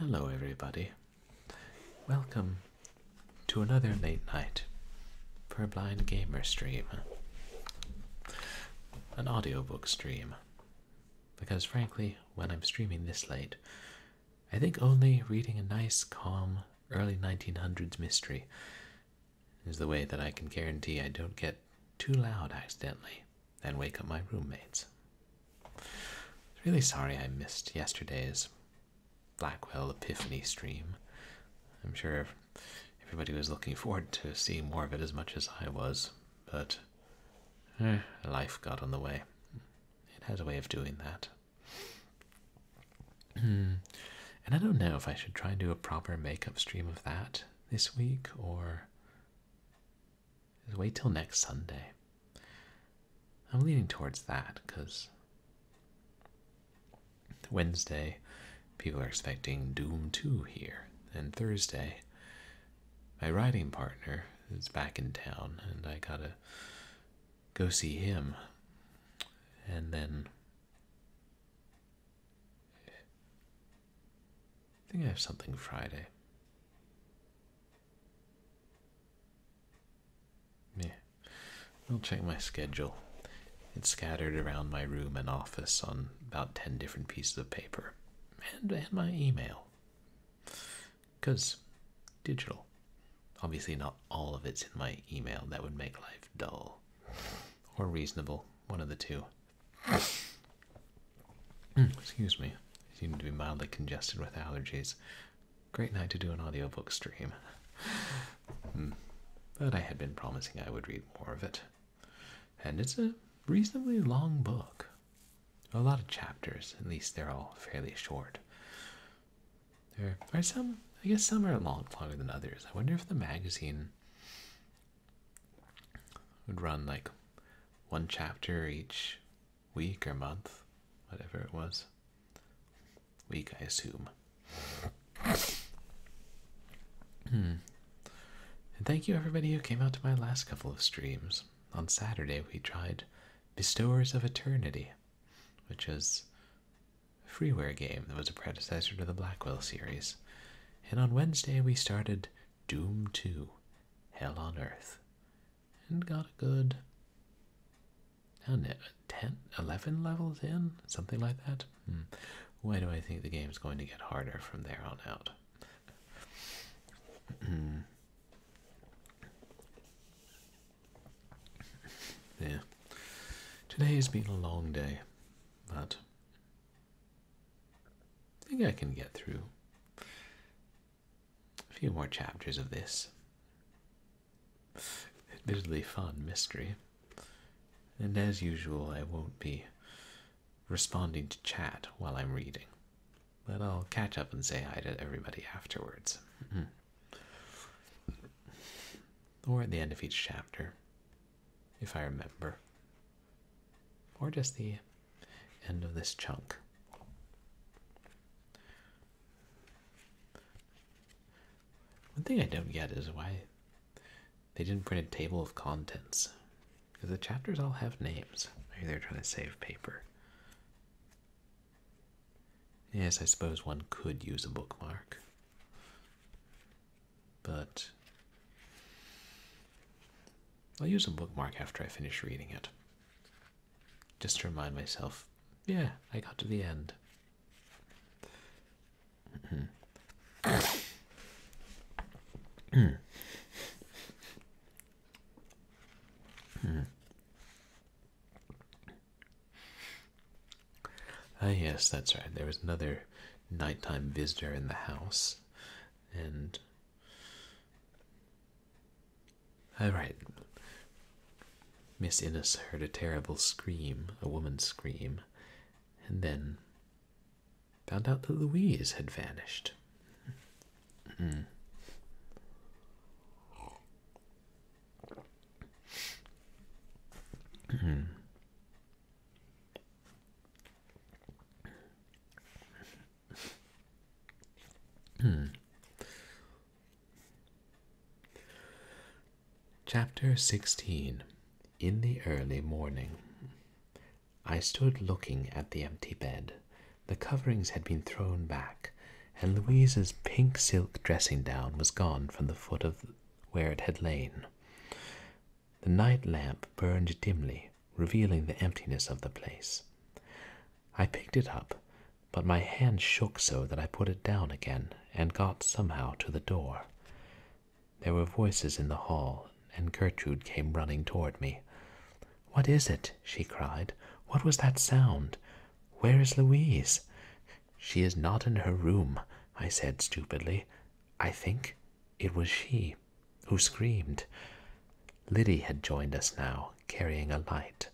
Hello, everybody. Welcome to another late night for a blind gamer stream. An audiobook stream. Because frankly, when I'm streaming this late, I think only reading a nice, calm, early 1900s mystery is the way that I can guarantee I don't get too loud accidentally and wake up my roommates. Really sorry I missed yesterday's Blackwell Epiphany stream. I'm sure everybody was looking forward to seeing more of it as much as I was, but life got in the way. It has a way of doing that. And I don't know if I should try and do a proper makeup stream of that this week, or wait till next Sunday. I'm leaning towards that, because Wednesday, people are expecting Doom 2 here, and Thursday, my writing partner is back in town, and I gotta go see him, and then I think I have something Friday. Yeah, I'll check my schedule. It's scattered around my room and office on about 10 different pieces of paper. And my email. Because digital. Obviously not all of it's in my email. That would make life dull. Or reasonable. One of the two. Excuse me. I seem to be mildly congested with allergies. Great night to do an audiobook stream. But I had been promising I would read more of it. And it's a reasonably long book. A lot of chapters, at least they're all fairly short. There are some, I guess some are longer than others. I wonder if the magazine would run like one chapter each week or month, whatever it was. Week, I assume. And thank you everybody who came out to my last couple of streams. On Saturday we tried Bestowers of Eternity, which is a freeware game that was a predecessor to the Blackwell series. And on Wednesday we started Doom 2, Hell on Earth, and got a good 11 levels in, something like that. Why do I think the game's going to get harder from there on out? Yeah. Today has been a long day, but I think I can get through a few more chapters of this admittedly fun mystery. And as usual, I won't be responding to chat while I'm reading, but I'll catch up and say hi to everybody afterwards. Or at the end of each chapter, if I remember. Or just the end of this chunk. One thing I don't get is why they didn't print a table of contents. Because the chapters all have names. Maybe they're trying to save paper. Yes, I suppose one could use a bookmark. But I'll use a bookmark after I finish reading it. Just to remind myself, yeah, I got to the end. Ah, yes, that's right. There was another nighttime visitor in the house, and right. Miss Inness heard a terrible scream, a woman's scream, and then found out that Louise had vanished. Chapter 16. In the early morning. I stood looking at the empty bed. The coverings had been thrown back, and Louise's pink silk dressing-gown was gone from the foot of where it had lain. The night lamp burned dimly, revealing the emptiness of the place. I picked it up, but my hand shook so that I put it down again and got somehow to the door. There were voices in the hall, and Gertrude came running toward me. "What is it?" she cried. "What was that sound? Where is Louise?" "She is not in her room," I said stupidly. "I think it was she who screamed." Liddy had joined us now, carrying a light.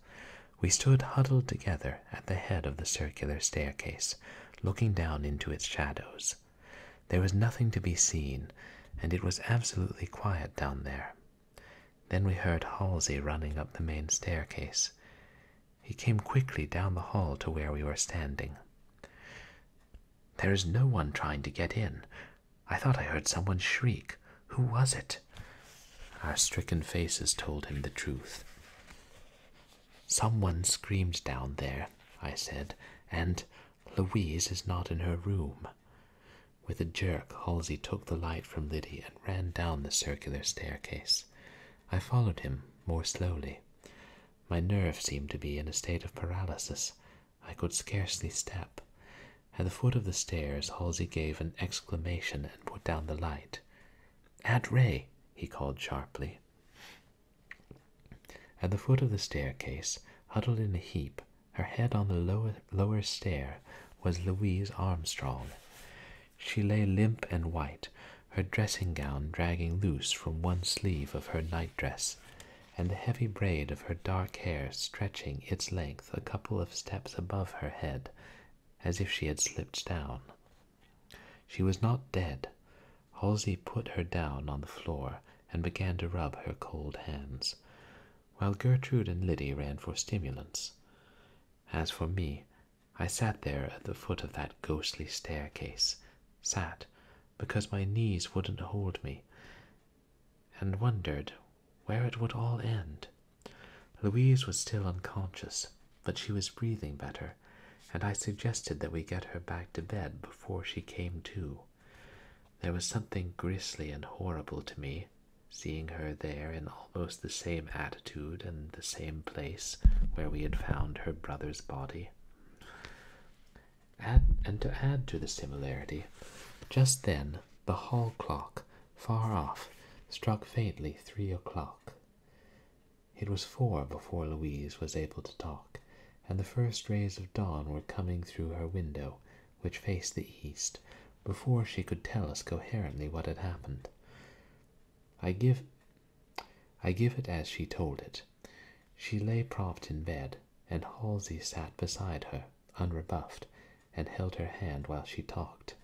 We stood huddled together at the head of the circular staircase, looking down into its shadows. There was nothing to be seen, and it was absolutely quiet down there. Then we heard Halsey running up the main staircase. He came quickly down the hall to where we were standing. "There is no one trying to get in. I thought I heard someone shriek. Who was it?" Our stricken faces told him the truth. "Someone screamed down there," I said, "and Louise is not in her room." With a jerk, Halsey took the light from Liddy and ran down the circular staircase. I followed him more slowly. My nerves seemed to be in a state of paralysis. I could scarcely step. At the foot of the stairs, Halsey gave an exclamation and put down the light. "Aunt Ray!" he called sharply. At the foot of the staircase, huddled in a heap, her head on the lower stair, was Louise Armstrong. She lay limp and white, her dressing-gown dragging loose from one sleeve of her nightdress, and the heavy braid of her dark hair stretching its length a couple of steps above her head, as if she had slipped down. She was not dead. Halsey put her down on the floor and began to rub her cold hands, while Gertrude and Liddy ran for stimulants. As for me, I sat there at the foot of that ghostly staircase, sat because my knees wouldn't hold me, and wondered where it would all end. Louise was still unconscious, but she was breathing better, and I suggested that we get her back to bed before she came to. There was something grisly and horrible to me, seeing her there in almost the same attitude and the same place where we had found her brother's body. And to add to the similarity, just then the hall clock, far off, struck faintly 3 o'clock. It was 4 before Louise was able to talk, and the first rays of dawn were coming through her window, which faced the east, before she could tell us coherently what had happened. I give it as she told it. She lay propped in bed, and Halsey sat beside her, unrebuffed, and held her hand while she talked.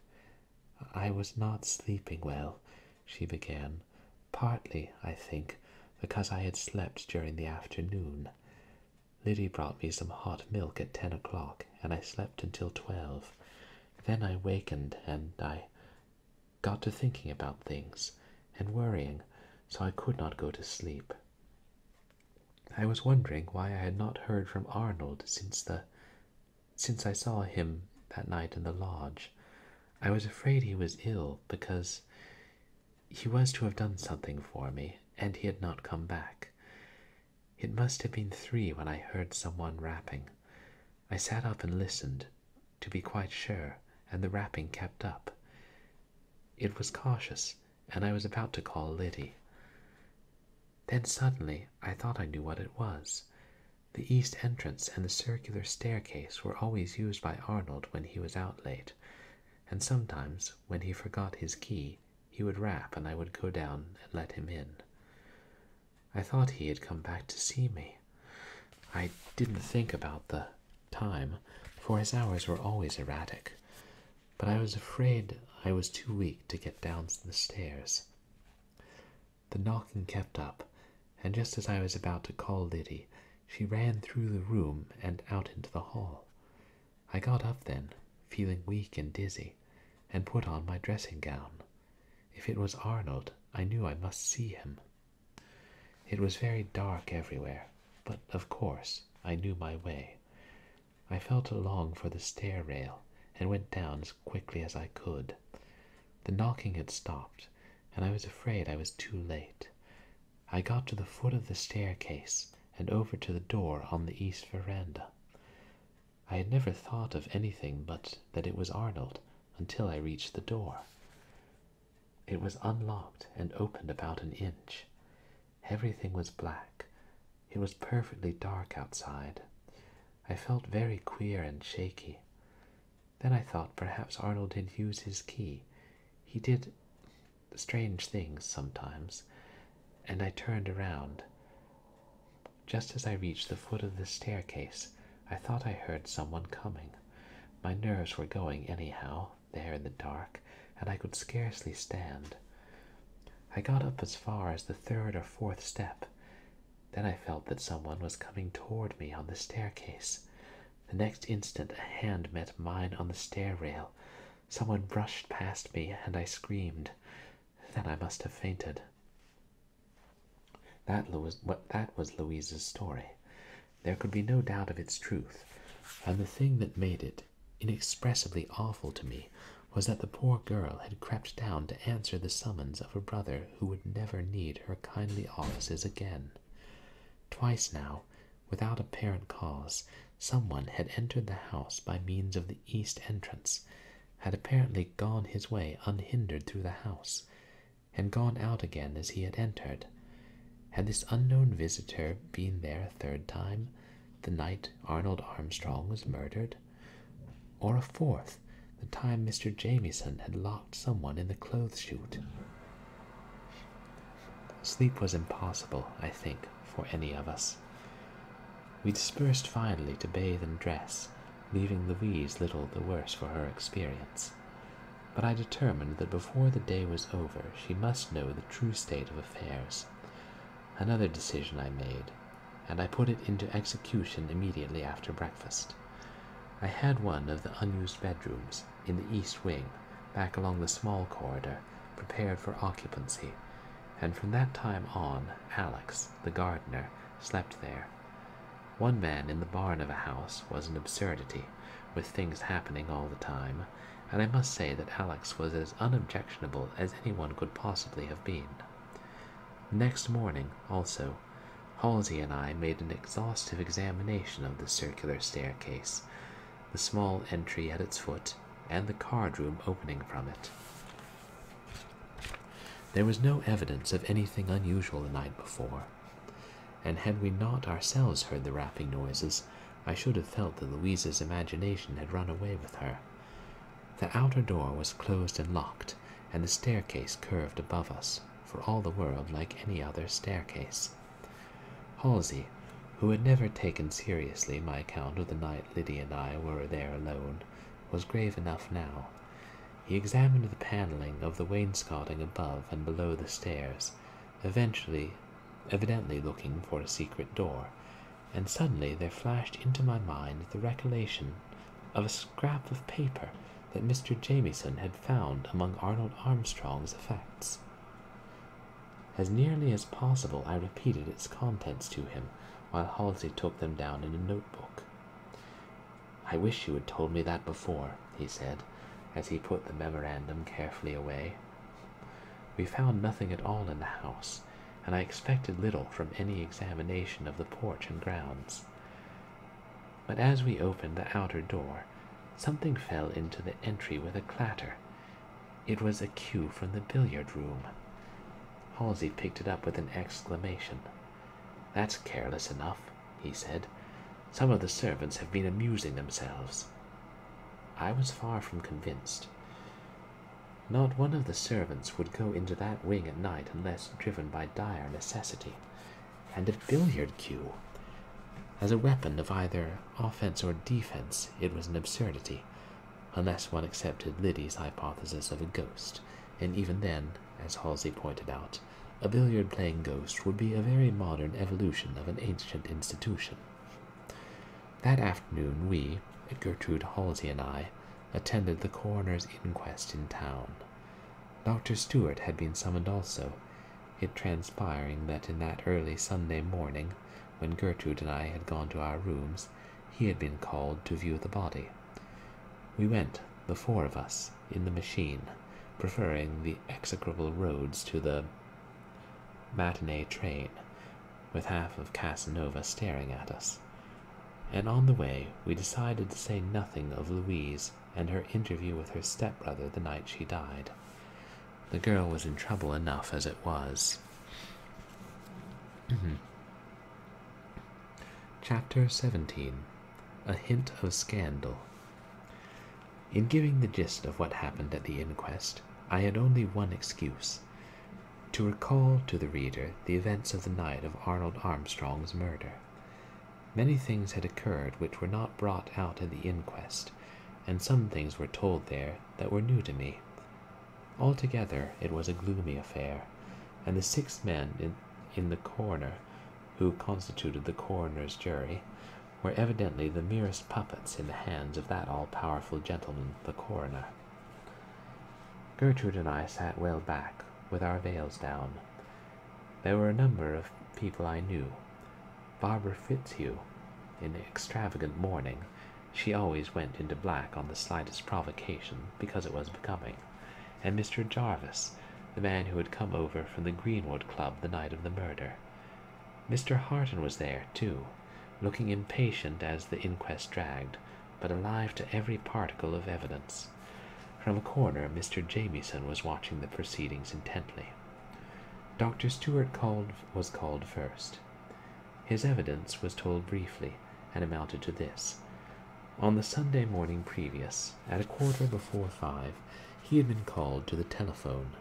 "I was not sleeping well," she began, "partly, I think, because I had slept during the afternoon. Liddy brought me some hot milk at 10 o'clock, and I slept until 12. Then I wakened, and I got to thinking about things, and worrying, so I could not go to sleep. I was wondering why I had not heard from Arnold since I saw him that night in the lodge. I was afraid he was ill, because he was to have done something for me, and he had not come back. It must have been 3 when I heard someone rapping. I sat up and listened, to be quite sure, and the rapping kept up. It was cautious, and I was about to call Liddy. Then suddenly I thought I knew what it was. The east entrance and the circular staircase were always used by Arnold when he was out late, and sometimes, when he forgot his key, he would rap and I would go down and let him in. I thought he had come back to see me. I didn't think about the time, for his hours were always erratic, but I was afraid I was too weak to get down the stairs. The knocking kept up, and just as I was about to call Liddy, she ran through the room and out into the hall. I got up then, feeling weak and dizzy, and put on my dressing-gown. If it was Arnold, I knew I must see him. It was very dark everywhere, but of course I knew my way. I felt along for the stair rail, and went down as quickly as I could. The knocking had stopped, and I was afraid I was too late. I got to the foot of the staircase and over to the door on the east veranda. I had never thought of anything but that it was Arnold until I reached the door. It was unlocked and opened about an inch. Everything was black. It was perfectly dark outside. I felt very queer and shaky. Then I thought perhaps Arnold had used his key. He did strange things sometimes, and I turned around. Just as I reached the foot of the staircase, I thought I heard someone coming. My nerves were going anyhow, there in the dark, and I could scarcely stand. I got up as far as the third or fourth step. Then I felt that someone was coming toward me on the staircase. The next instant a hand met mine on the stair rail. Someone brushed past me, and I screamed. Then I must have fainted. That was Louise's story. There could be no doubt of its truth, and the thing that made it inexpressibly awful to me was that the poor girl had crept down to answer the summons of a brother who would never need her kindly offices again. Twice now, without apparent cause, someone had entered the house by means of the east entrance, had apparently gone his way unhindered through the house, and gone out again as he had entered. Had this unknown visitor been there a third time, the night Arnold Armstrong was murdered? Or a fourth, the time Mr. Jamieson had locked someone in the clothes chute? Sleep was impossible, I think, for any of us. We dispersed finally to bathe and dress, leaving Louise little the worse for her experience. But I determined that before the day was over she must know the true state of affairs. Another decision I made, and I put it into execution immediately after breakfast. I had one of the unused bedrooms in the east wing, back along the small corridor, prepared for occupancy, and from that time on Alex, the gardener, slept there. One man in the barn of a house was an absurdity, with things happening all the time, and I must say that Alex was as unobjectionable as anyone could possibly have been. Next morning, also, Halsey and I made an exhaustive examination of the circular staircase, the small entry at its foot, and the card-room opening from it. There was no evidence of anything unusual the night before, and had we not ourselves heard the rapping noises, I should have felt that Louise's imagination had run away with her. The outer door was closed and locked, and the staircase curved above us, for all the world like any other staircase. Halsey, who had never taken seriously my account of the night Liddy and I were there alone, was grave enough now. He examined the paneling of the wainscoting above and below the stairs, evidently looking for a secret door, and suddenly there flashed into my mind the recollection of a scrap of paper that Mr. Jamieson had found among Arnold Armstrong's effects. As nearly as possible I repeated its contents to him, while Halsey took them down in a notebook. "I wish you had told me that before," he said, as he put the memorandum carefully away. We found nothing at all in the house, and I expected little from any examination of the porch and grounds. But as we opened the outer door, something fell into the entry with a clatter. It was a cue from the billiard room. Halsey picked it up with an exclamation. "That's careless enough," he said. "Some of the servants have been amusing themselves." I was far from convinced. Not one of the servants would go into that wing at night unless driven by dire necessity. And a billiard cue! As a weapon of either offense or defense, it was an absurdity, unless one accepted Liddy's hypothesis of a ghost, and even then, as Halsey pointed out, a billiard-playing ghost would be a very modern evolution of an ancient institution. That afternoon we, Gertrude, Halsey, and I, attended the coroner's inquest in town. Dr. Stewart had been summoned also, it transpiring that in that early Sunday morning, when Gertrude and I had gone to our rooms, he had been called to view the body. We went, the four of us, in the machine, preferring the execrable roads to the matinee train, with half of Casanova staring at us. And on the way we decided to say nothing of Louise and her interview with her stepbrother the night she died. The girl was in trouble enough as it was. Chapter 17. A Hint of Scandal. In giving the gist of what happened at the inquest, I had only one excuse: to recall to the reader the events of the night of Arnold Armstrong's murder. Many things had occurred which were not brought out at the inquest, and some things were told there that were new to me. Altogether it was a gloomy affair, and the 6 men in the coroner who constituted the coroner's jury were evidently the merest puppets in the hands of that all-powerful gentleman, the coroner. Gertrude and I sat well back, with our veils down. There were a number of people I knew. Barbara Fitzhugh, in extravagant mourning. She always went into black on the slightest provocation, because it was becoming. And Mr. Jarvis, the man who had come over from the Greenwood Club the night of the murder. Mr. Harton was there, too, looking impatient as the inquest dragged, but alive to every particle of evidence. From a corner, Mr. Jamieson was watching the proceedings intently. Dr. Stewart was called first. His evidence was told briefly, and amounted to this. On the Sunday morning previous, at 5:15, he had been called to the telephone.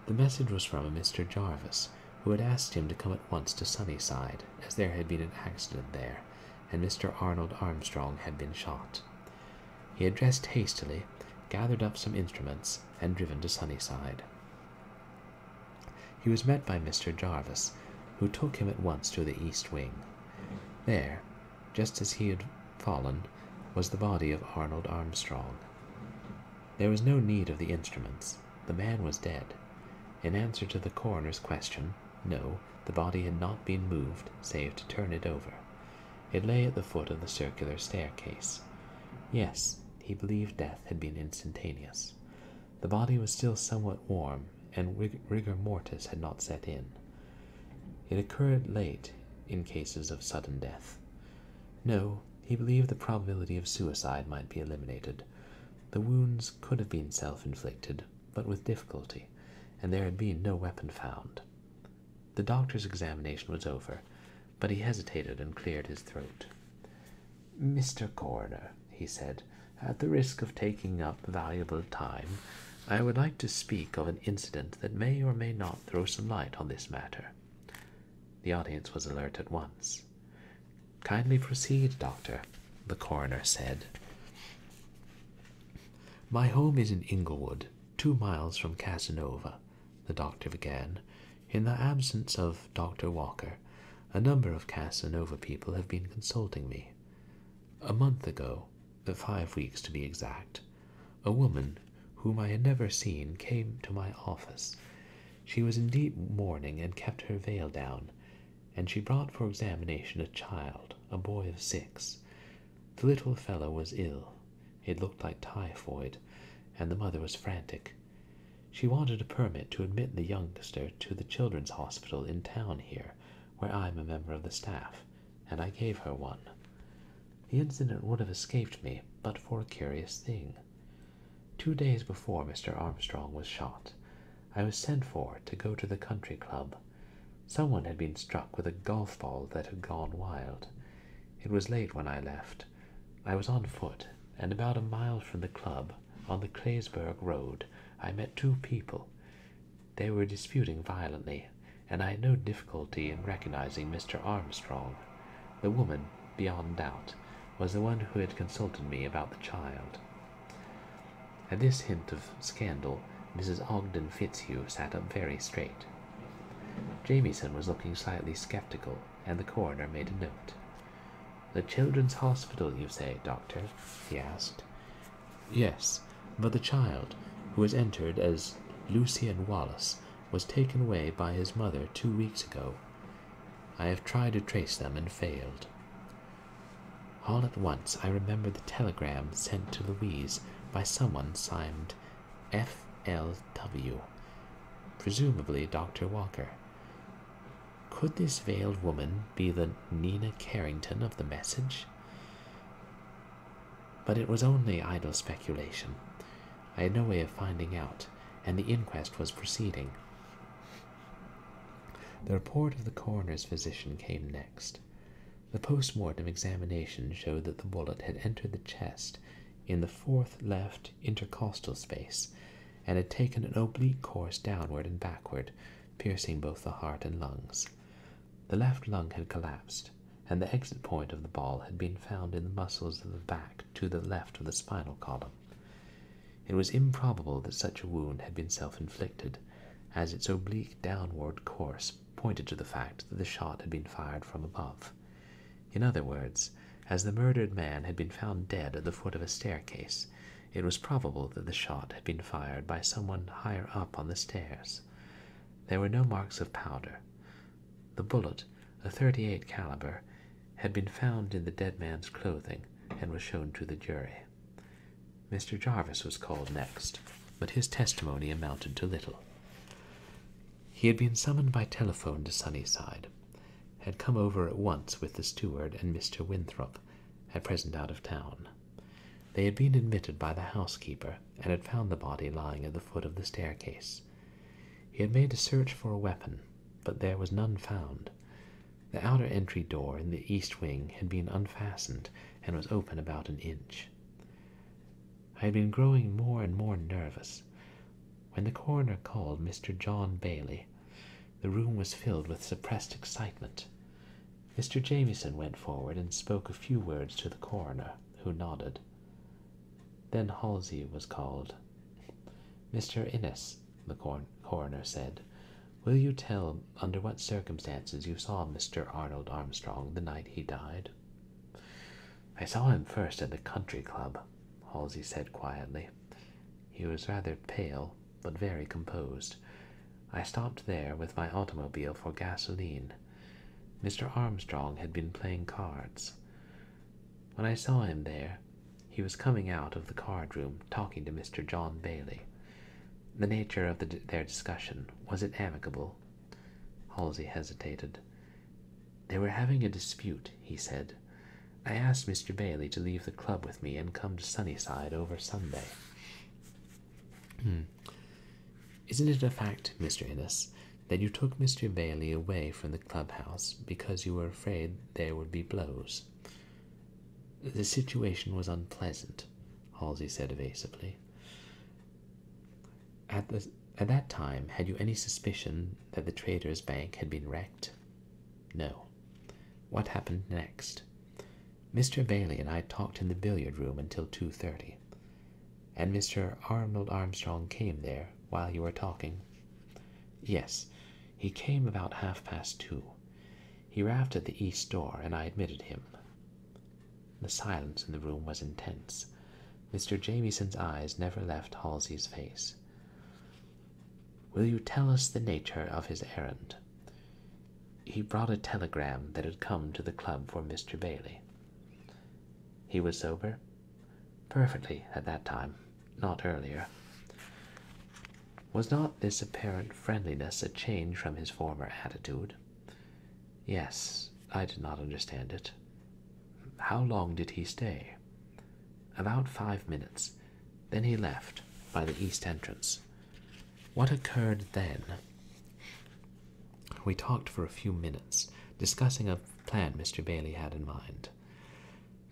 The message was from a Mr. Jarvis, who had asked him to come at once to Sunnyside, as there had been an accident there, and Mr. Arnold Armstrong had been shot. He had dressed hastily, gathered up some instruments, and driven to Sunnyside. He was met by Mr. Jarvis, who took him at once to the east wing. There, just as he had fallen, was the body of Arnold Armstrong. There was no need of the instruments. The man was dead. In answer to the coroner's question, no, the body had not been moved, save to turn it over. It lay at the foot of the circular staircase. Yes, he believed death had been instantaneous. The body was still somewhat warm, and rigor mortis had not set in. It occurred late in cases of sudden death. No, he believed the probability of suicide might be eliminated. The wounds could have been self-inflicted, but with difficulty, and there had been no weapon found. The doctor's examination was over, but he hesitated and cleared his throat. "Mr. Coroner," he said, "at the risk of taking up valuable time, I would like to speak of an incident that may or may not throw some light on this matter." The audience was alert at once. "Kindly proceed, Doctor," the coroner said. "My home is in Inglewood, 2 miles from Casanova," the doctor began. "In the absence of Dr. Walker, a number of Casanova people have been consulting me. A month ago, 5 weeks to be exact, a woman whom I had never seen came to my office. She was in deep mourning and kept her veil down, and she brought for examination a child, a boy of 6. The little fellow was ill. It looked like typhoid, and the mother was frantic. She wanted a permit to admit the youngster to the children's hospital in town here, where I am a member of the staff, and I gave her one. The incident would have escaped me but for a curious thing. 2 days before Mr. Armstrong was shot, I was sent for to go to the country club. Someone had been struck with a golf ball that had gone wild. It was late when I left. I was on foot, and about a mile from the club, on the Claysburg Road, I met 2 people. They were disputing violently, and I had no difficulty in recognizing Mr. Armstrong. The woman, beyond doubt, was the one who had consulted me about the child." At this hint of scandal, Mrs. Ogden Fitzhugh sat up very straight. Jamieson was looking slightly skeptical, and the coroner made a note. "The children's hospital, you say, Doctor?" he asked. "Yes, but the child, who was entered as Lucian Wallace, was taken away by his mother 2 weeks ago. I have tried to trace them and failed." All at once I remembered the telegram sent to Louise by someone signed F.L.W., presumably Dr. Walker. Could this veiled woman be the Nina Carrington of the message? But it was only idle speculation. I had no way of finding out, and the inquest was proceeding. The report of the coroner's physician came next. The post-mortem examination showed that the bullet had entered the chest in the fourth left intercostal space, and had taken an oblique course downward and backward, piercing both the heart and lungs. The left lung had collapsed, and the exit point of the ball had been found in the muscles of the back to the left of the spinal column. It was improbable that such a wound had been self-inflicted, as its oblique downward course pointed to the fact that the shot had been fired from above. In other words, as the murdered man had been found dead at the foot of a staircase, it was probable that the shot had been fired by someone higher up on the stairs. There were no marks of powder. The bullet, a .38 caliber, had been found in the dead man's clothing and was shown to the jury. Mr. Jarvis was called next, but his testimony amounted to little. He had been summoned by telephone to Sunnyside, had come over at once with the steward and Mr. Winthrop, at present out of town. They had been admitted by the housekeeper, and had found the body lying at the foot of the staircase. He had made a search for a weapon, but there was none found. The outer entry door in the east wing had been unfastened, and was open about an inch. I had been growing more and more nervous. When the coroner called Mr. John Bailey, the room was filled with suppressed excitement. Mr. Jamieson went forward and spoke a few words to the coroner, who nodded. Then Halsey was called. "Mr. Inness," the coroner said, "will you tell under what circumstances you saw Mr. Arnold Armstrong the night he died?" "I saw him first at the country club," Halsey said quietly. "He was rather pale, but very composed. I stopped there with my automobile for gasoline. Mr. Armstrong had been playing cards. When I saw him there, he was coming out of the card room talking to Mr. John Bailey. The nature of their discussion, was it amicable?" Halsey hesitated. "They were having a dispute," he said. "I asked Mr. Bailey to leave the club with me and come to Sunnyside over Sunday." "Isn't it a fact, Mr. Inness, that you took Mr. Bailey away from the clubhouse because you were afraid there would be blows?" "The situation was unpleasant," Halsey said evasively. At that time, had you any suspicion that the Traders' Bank had been wrecked?" "No." "What happened next?" "Mr. Bailey and I talked in the billiard room until 2:30. "And Mr. Arnold Armstrong came there while you were talking?" "Yes. He came about 2:30. He rapped at the east door, and I admitted him." The silence in the room was intense. Mr. Jamieson's eyes never left Halsey's face. "Will you tell us the nature of his errand?" "He brought a telegram that had come to the club for Mr. Bailey." "He was sober?" "Perfectly at that time, not earlier." "Was not this apparent friendliness a change from his former attitude?" "Yes, I did not understand it." "How long did he stay?" "About 5 minutes. Then he left, by the east entrance." "What occurred then?" "We talked for a few minutes, discussing a plan Mr. Bailey had in mind.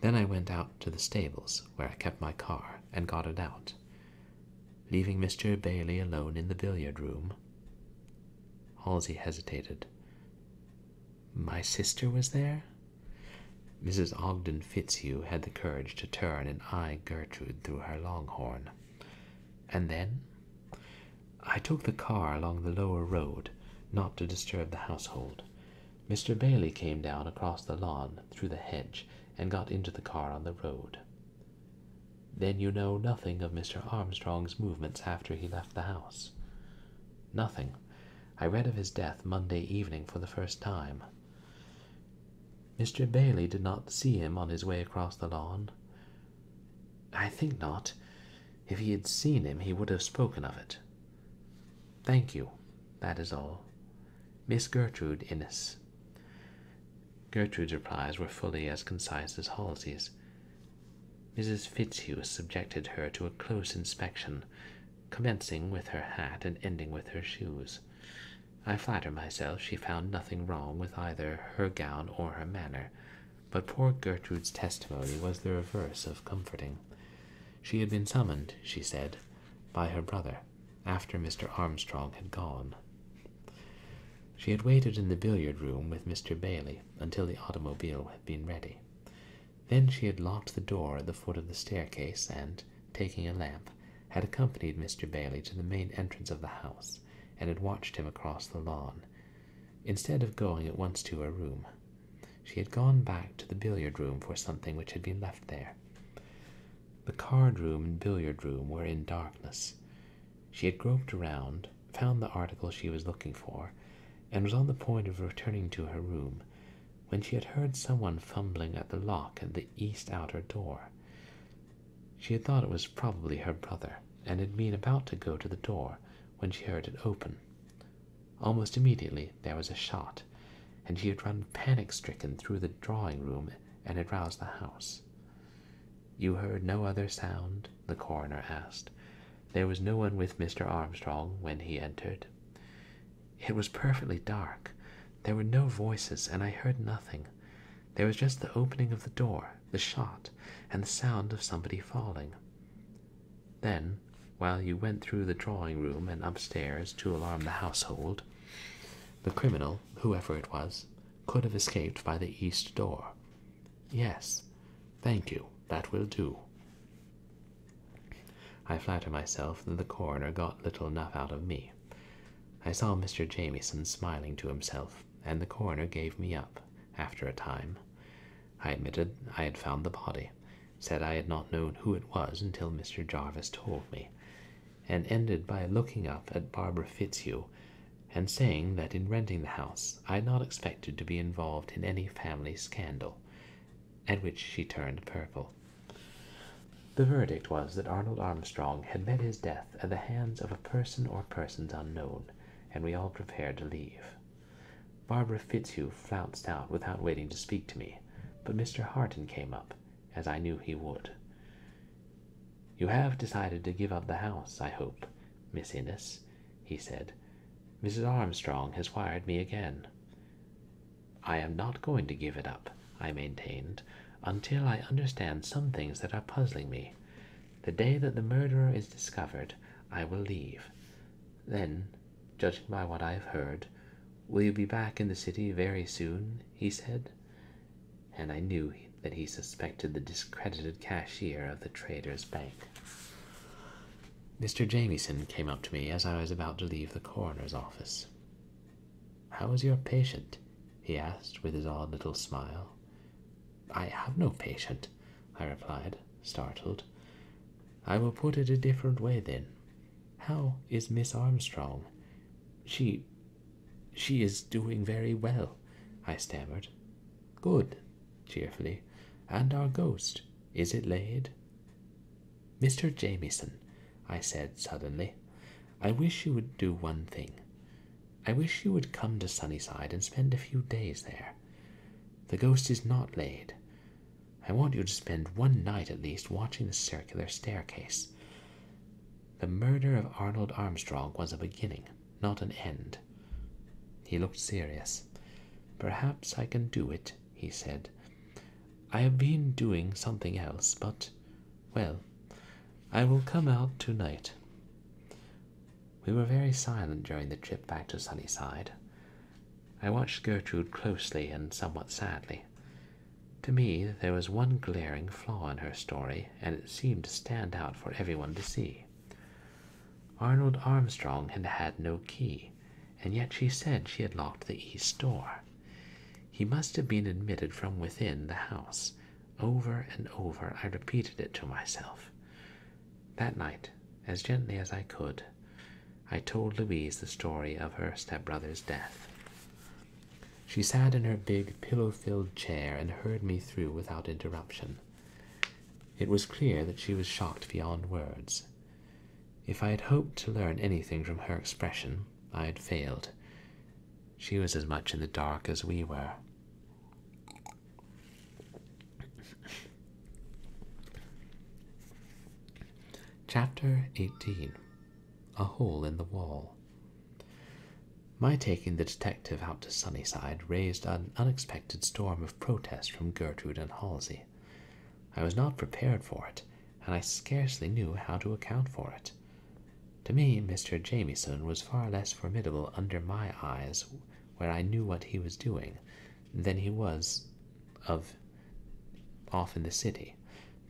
Then I went out to the stables, where I kept my car, and got it out." "Leaving Mr. Bailey alone in the billiard room?" Halsey hesitated. "My sister was there?" Mrs. Ogden Fitzhugh had the courage to turn and eye Gertrude through her longhorn. "And then?" "I took the car along the lower road, not to disturb the household. Mr. Bailey came down across the lawn, through the hedge, and got into the car on the road." "Then you know nothing of Mr. Armstrong's movements after he left the house?" "Nothing. I read of his death Monday evening for the first time." Mr. Bailey did not see him on his way across the lawn. I think not. If he had seen him, he would have spoken of it. Thank you. That is all. Miss Gertrude Inness. Gertrude's replies were fully as concise as Halsey's. Mrs. Fitzhugh subjected her to a close inspection, commencing with her hat and ending with her shoes. I flatter myself she found nothing wrong with either her gown or her manner, but poor Gertrude's testimony was the reverse of comforting. She had been summoned, she said, by her brother, after Mr. Armstrong had gone. She had waited in the billiard-room with Mr. Bailey until the automobile had been ready. Then she had locked the door at the foot of the staircase and, taking a lamp, had accompanied Mr. Bailey to the main entrance of the house, and had watched him across the lawn. Instead of going at once to her room, she had gone back to the billiard-room for something which had been left there. The card-room and billiard-room were in darkness. She had groped around, found the article she was looking for, and was on the point of returning to her room, when she had heard someone fumbling at the lock at the east outer door. She had thought it was probably her brother, and had been about to go to the door when she heard it open. Almost immediately there was a shot, and she had run panic-stricken through the drawing-room and had roused the house. "You heard no other sound?" the coroner asked. "There was no one with Mr. Armstrong when he entered?" "It was perfectly dark. There were no voices, and I heard nothing. There was just the opening of the door, the shot, and the sound of somebody falling." "Then, while you went through the drawing-room and upstairs to alarm the household, the criminal, whoever it was, could have escaped by the east door?" "Yes. Thank you. That will do." I flatter myself that the coroner got little enough out of me. I saw Mr. Jamieson smiling to himself, and the coroner gave me up, after a time. I admitted I had found the body, said I had not known who it was until Mr. Jarvis told me, and ended by looking up at Barbara Fitzhugh and saying that in renting the house I had not expected to be involved in any family scandal, at which she turned purple. The verdict was that Arnold Armstrong had met his death at the hands of a person or persons unknown, and we all prepared to leave. Barbara Fitzhugh flounced out without waiting to speak to me, but Mr. Harton came up, as I knew he would. "You have decided to give up the house, I hope, Miss Inness," he said. "Mrs. Armstrong has wired me again." "I am not going to give it up," I maintained, "until I understand some things that are puzzling me. The day that the murderer is discovered, I will leave. Then, judging by what I have heard, will you be back in the city very soon?" he said, and I knew that he suspected the discredited cashier of the Traders' Bank. Mr. Jamieson came up to me as I was about to leave the coroner's office. "How is your patient?" he asked with his odd little smile. "I have no patient," I replied, startled. "I will put it a different way, then. How is Miss Armstrong?" She is doing very well," I stammered. "Good," cheerfully. "And our ghost, is it laid?" "Mr. Jamieson," I said suddenly, "I wish you would do one thing. I wish you would come to Sunnyside and spend a few days there. The ghost is not laid. I want you to spend one night at least watching the circular staircase. The murder of Arnold Armstrong was a beginning, not an end." He looked serious. "Perhaps I can do it," he said. "I have been doing something else, but, well, I will come out tonight." We were very silent during the trip back to Sunnyside. I watched Gertrude closely and somewhat sadly. To me, there was one glaring flaw in her story, and it seemed to stand out for everyone to see. Arnold Armstrong had had no key, and yet she said she had locked the east door. He must have been admitted from within the house. Over and over I repeated it to myself. That night, as gently as I could, I told Louise the story of her stepbrother's death. She sat in her big, pillow-filled chair and heard me through without interruption. It was clear that she was shocked beyond words. If I had hoped to learn anything from her expression, I had failed. She was as much in the dark as we were. Chapter 18. A Hole in the Wall. My taking the detective out to Sunnyside raised an unexpected storm of protest from Gertrude and Halsey. I was not prepared for it, and I scarcely knew how to account for it. To me, Mr. Jamieson was far less formidable under my eyes, where I knew what he was doing, than he was off in the city,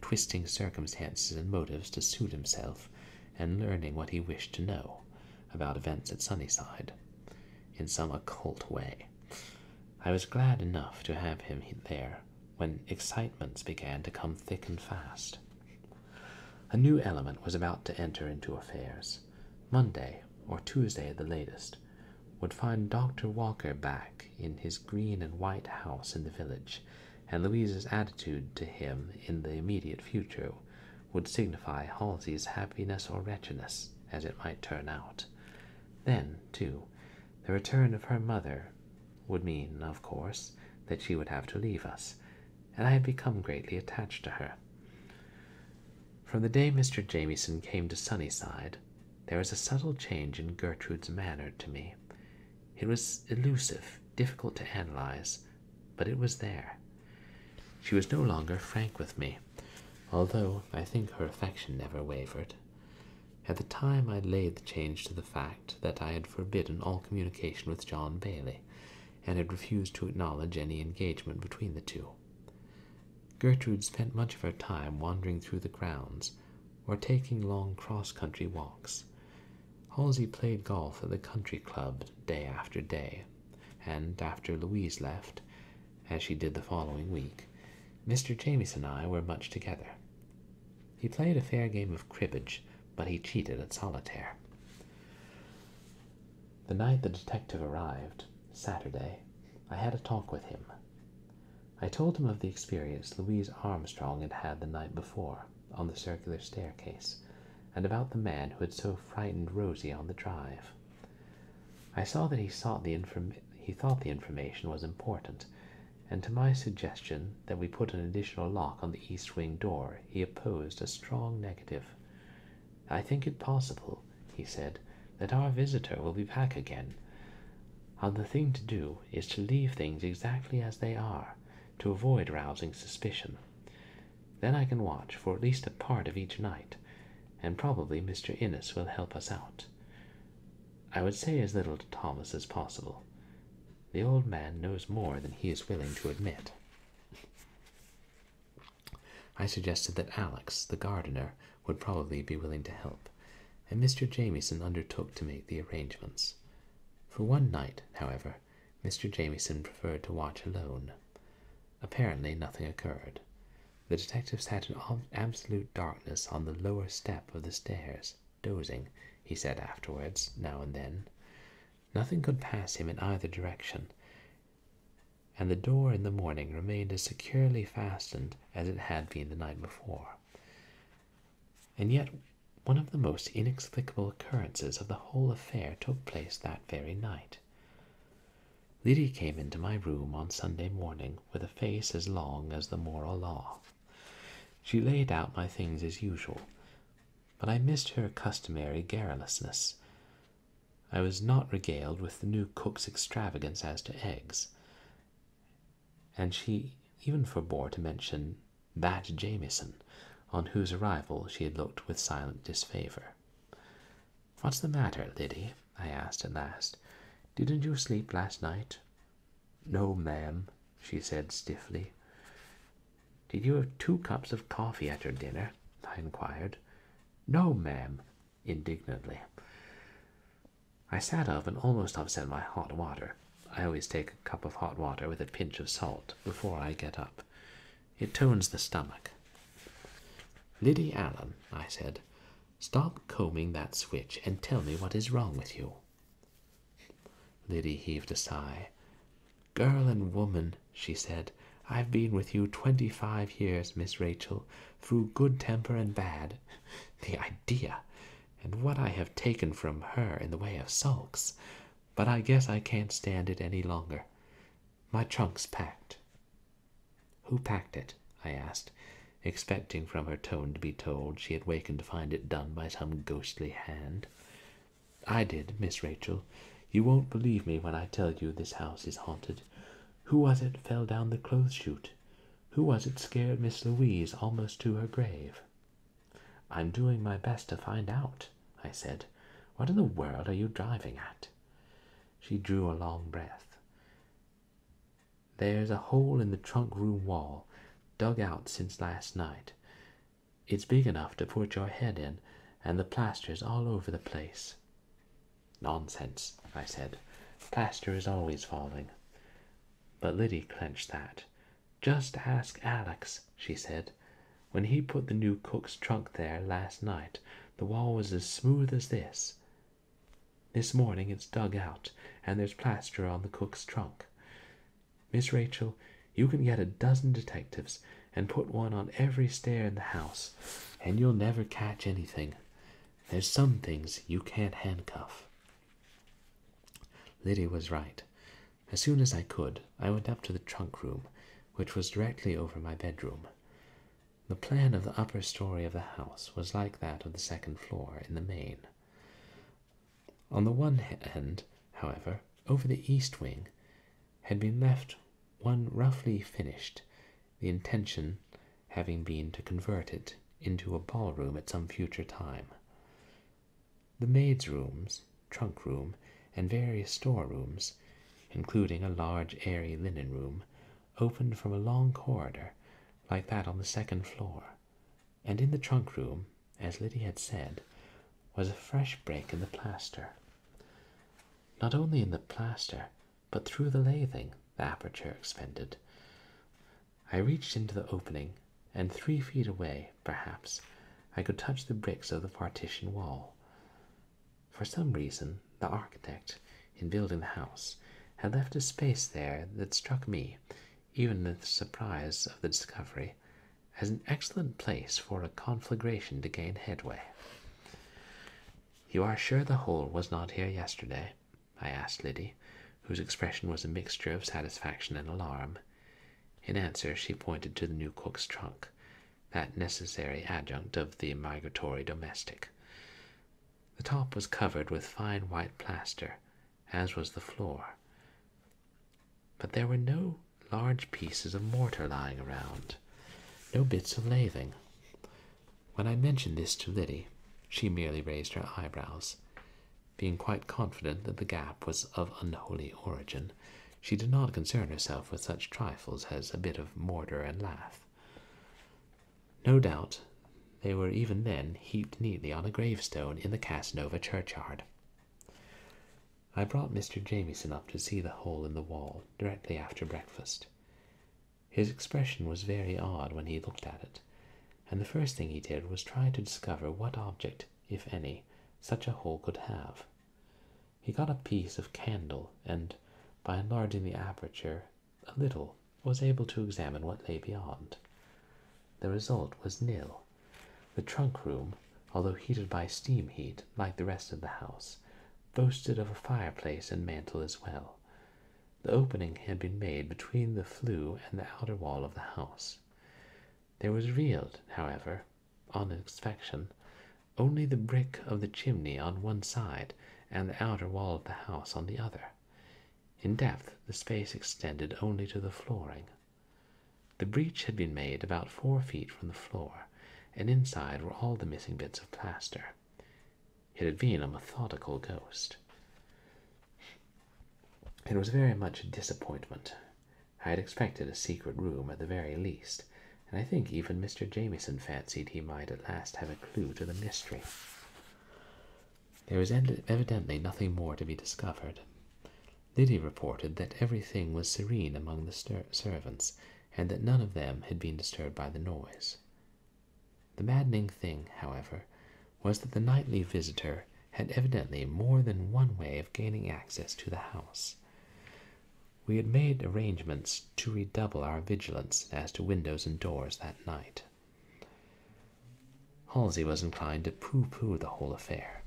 twisting circumstances and motives to suit himself, and learning what he wished to know about events at Sunnyside, in some occult way. I was glad enough to have him there when excitements began to come thick and fast. A new element was about to enter into affairs. Monday, or Tuesday at the latest, would find Dr. Walker back in his green and white house in the village, and Louisa's attitude to him in the immediate future would signify Halsey's happiness or wretchedness, as it might turn out. Then, too, the return of her mother would mean, of course, that she would have to leave us, and I had become greatly attached to her. From the day Mr. Jamieson came to Sunnyside, there was a subtle change in Gertrude's manner to me. It was elusive, difficult to analyze, but it was there. She was no longer frank with me, although I think her affection never wavered. At the time I laid the change to the fact that I had forbidden all communication with John Bailey, and had refused to acknowledge any engagement between the two. Gertrude spent much of her time wandering through the grounds, or taking long cross-country walks. Halsey played golf at the country club day after day, and after Louise left, as she did the following week, Mr. Jamieson and I were much together. He played a fair game of cribbage, but he cheated at solitaire. The night the detective arrived, Saturday, I had a talk with him. I told him of the experience Louise Armstrong had had the night before, on the circular staircase, and about the man who had so frightened Rosie on the drive. I saw that he thought the information was important, and to my suggestion that we put an additional lock on the east wing door, he opposed a strong negative. "I think it possible," he said, "that our visitor will be back again. And the thing to do is to leave things exactly as they are, to avoid rousing suspicion. Then I can watch for at least a part of each night, and probably Mr. Inness will help us out. I would say as little to Thomas as possible. The old man knows more than he is willing to admit." I suggested that Alex, the gardener, would probably be willing to help, and Mr. Jamieson undertook to make the arrangements. For one night, however, Mr. Jamieson preferred to watch alone. Apparently nothing occurred. The detective sat in absolute darkness on the lower step of the stairs, dozing, he said afterwards, now and then. Nothing could pass him in either direction, and the door in the morning remained as securely fastened as it had been the night before. And yet one of the most inexplicable occurrences of the whole affair took place that very night. Liddy came into my room on Sunday morning with a face as long as the moral law. She laid out my things as usual, but I missed her customary garrulousness. I was not regaled with the new cook's extravagance as to eggs, and she even forbore to mention that Jamieson, on whose arrival she had looked with silent disfavour. "What's the matter, Liddy?" I asked at last. "Didn't you sleep last night?" "No, ma'am," she said stiffly. "Did you have 2 cups of coffee at your dinner?" I inquired. "No, ma'am," indignantly. I sat up and almost upset my hot water. I always take a cup of hot water with a pinch of salt before I get up. It tones the stomach. "Liddy Allen," I said, "stop combing that switch and tell me what is wrong with you." Liddy heaved a sigh. "Girl and woman," she said, "I've been with you 25 years, Miss Rachel, through good temper and bad. The idea! And what I have taken from her in the way of sulks. But I guess I can't stand it any longer. My trunk's packed." "Who packed it?" I asked, expecting from her tone to be told she had wakened to find it done by some ghostly hand. "I did, Miss Rachel. You won't believe me when I tell you this house is haunted. Who was it fell down the clothes chute? Who was it scared Miss Louise almost to her grave?" "I'm doing my best to find out," I said. "What in the world are you driving at?" She drew a long breath. "There's a hole in the trunk room wall, dug out since last night. It's big enough to put your head in, and the plaster's all over the place." "Nonsense," I said. "Plaster is always falling." But Liddy clenched that. "Just ask Alex," she said. "When he put the new cook's trunk there last night, the wall was as smooth as this. This morning it's dug out, and there's plaster on the cook's trunk. Miss Rachel, you can get a dozen detectives and put one on every stair in the house, and you'll never catch anything. There's some things you can't handcuff." Liddy was right. As soon as I could, I went up to the trunk room, which was directly over my bedroom. The plan of the upper story of the house was like that of the second floor in the main. On the one end, however, over the east wing, had been left one roughly finished, the intention having been to convert it into a ballroom at some future time. The maids' rooms, trunk room, and various storerooms, including a large airy linen room, opened from a long corridor like that on the second floor, and in the trunk room, as Liddy had said, was a fresh break in the plaster. Not only in the plaster, but through the lathing the aperture extended. I reached into the opening, and 3 feet away, perhaps, I could touch the bricks of the partition wall. For some reason, the architect, in building the house, had left a space there that struck me, even in the surprise of the discovery, as an excellent place for a conflagration to gain headway. "You are sure the hole was not here yesterday?" I asked Liddy, whose expression was a mixture of satisfaction and alarm. In answer, she pointed to the new cook's trunk, that necessary adjunct of the migratory domestic. The top was covered with fine white plaster, as was the floor, but there were no large pieces of mortar lying around, no bits of lathing. When I mentioned this to Liddy, she merely raised her eyebrows. Being quite confident that the gap was of unholy origin, she did not concern herself with such trifles as a bit of mortar and lath. No doubt they were even then heaped neatly on a gravestone in the Casanova churchyard. I brought Mr. Jamieson up to see the hole in the wall directly after breakfast. His expression was very odd when he looked at it, and the first thing he did was try to discover what object, if any, such a hole could have. He got a piece of candle, and, by enlarging the aperture a little, was able to examine what lay beyond. The result was nil. The trunk room, although heated by steam heat, like the rest of the house, boasted of a fireplace and mantel as well. The opening had been made between the flue and the outer wall of the house. There was revealed, however, on inspection, only the brick of the chimney on one side and the outer wall of the house on the other. In depth, the space extended only to the flooring. The breach had been made about 4 feet from the floor, and inside were all the missing bits of plaster. It had been a methodical ghost. It was very much a disappointment. I had expected a secret room at the very least, and I think even Mr. Jamieson fancied he might at last have a clue to the mystery. There was evidently nothing more to be discovered. Liddy reported that everything was serene among the servants, and that none of them had been disturbed by the noise. The maddening thing, however, was that the nightly visitor had evidently more than one way of gaining access to the house. We had made arrangements to redouble our vigilance as to windows and doors that night. Halsey was inclined to pooh-pooh the whole affair.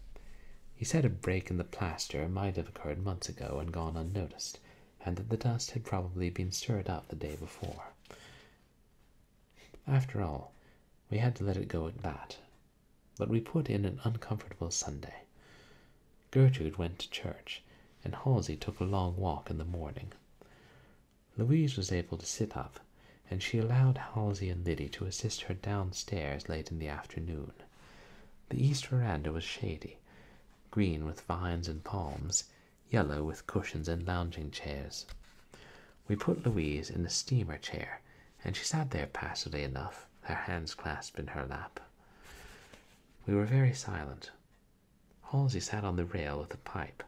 He said a break in the plaster might have occurred months ago and gone unnoticed, and that the dust had probably been stirred up the day before. After all, we had to let it go at that, but we put in an uncomfortable Sunday. Gertrude went to church, and Halsey took a long walk in the morning. Louise was able to sit up, and she allowed Halsey and Liddy to assist her downstairs late in the afternoon. The east veranda was shady, green with vines and palms, yellow with cushions and lounging chairs. We put Louise in a steamer chair, and she sat there passively enough, her hands clasped in her lap. We were very silent. Halsey sat on the rail with a pipe,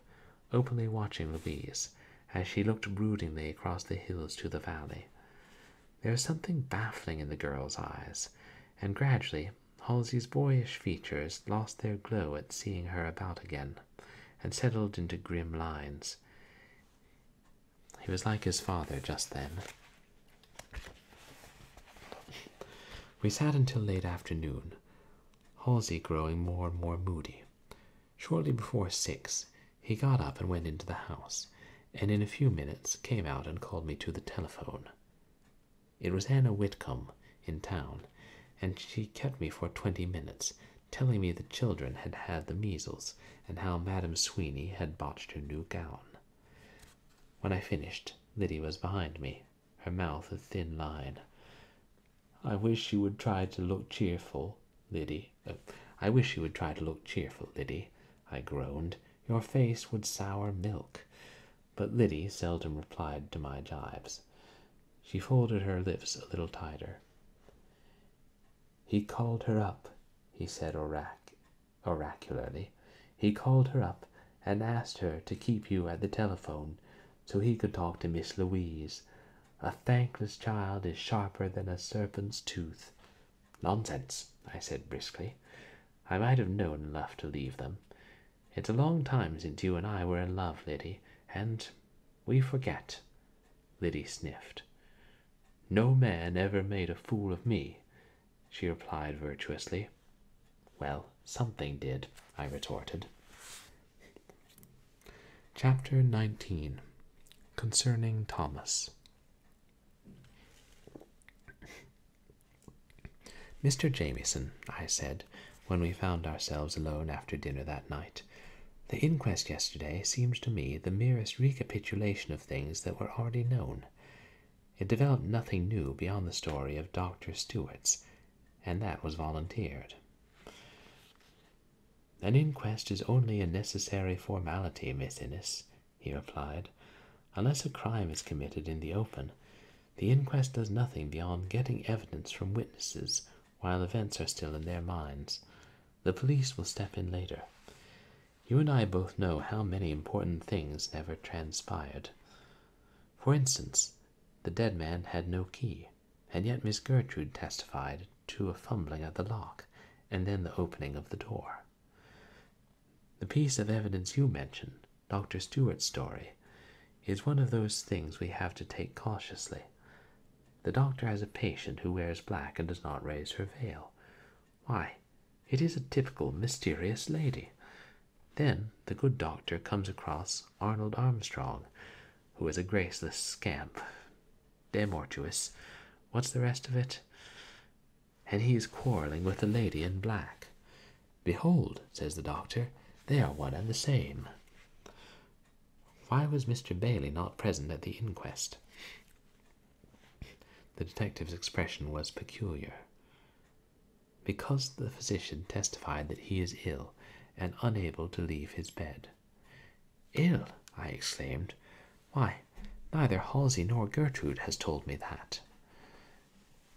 openly watching Louise, as she looked broodingly across the hills to the valley. There was something baffling in the girl's eyes, and gradually Halsey's boyish features lost their glow at seeing her about again, and settled into grim lines. He was like his father just then. We sat until late afternoon, Halsey growing more and more moody. Shortly before 6, he got up and went into the house, and in a few minutes came out and called me to the telephone. It was Anna Whitcomb in town, and she kept me for 20 minutes, telling me the children had had the measles, and how Madame Sweeney had botched her new gown. When I finished, Liddy was behind me, her mouth a thin line. "I wish you would try to look cheerful, Liddy. I wish you would try to look cheerful, Liddy," I groaned. "Your face would sour milk." But Liddy seldom replied to my jibes. She folded her lips a little tighter. "He called her up," he said oracularly. "He called her up and asked her to keep you at the telephone so he could talk to Miss Louise. A thankless child is sharper than a serpent's tooth." "Nonsense," I said briskly. I might have known enough to leave them. "It's a long time since you and I were in love, Liddy, and we forget." Liddy sniffed. "No man ever made a fool of me," she replied virtuously. "Well, something did," I retorted. Chapter 19. Concerning Thomas. "Mr. Jamieson," I said, when we found ourselves alone after dinner that night, "the inquest yesterday seems to me the merest recapitulation of things that were already known. It developed nothing new beyond the story of Dr. Stewart's, and that was volunteered." "An inquest is only a necessary formality, Miss Inness," he replied. "Unless a crime is committed in the open, the inquest does nothing beyond getting evidence from witnesses while events are still in their minds. The police will step in later. You and I both know how many important things never transpired. For instance, the dead man had no key, and yet Miss Gertrude testified to a fumbling at the lock, and then the opening of the door. The piece of evidence you mention, Dr. Stewart's story, is one of those things we have to take cautiously. The doctor has a patient who wears black and does not raise her veil. Why, it is a typical mysterious lady. Then the good doctor comes across Arnold Armstrong, who is a graceless scamp. Demortuous. What's the rest of it? And he is quarrelling with the lady in black. 'Behold,' says the doctor, 'they are one and the same.' Why was Mr. Bailey not present at the inquest?" The detective's expression was peculiar. "Because the physician testified that he is ill and unable to leave his bed." "Ill!" I exclaimed. "Why, neither Halsey nor Gertrude has told me that."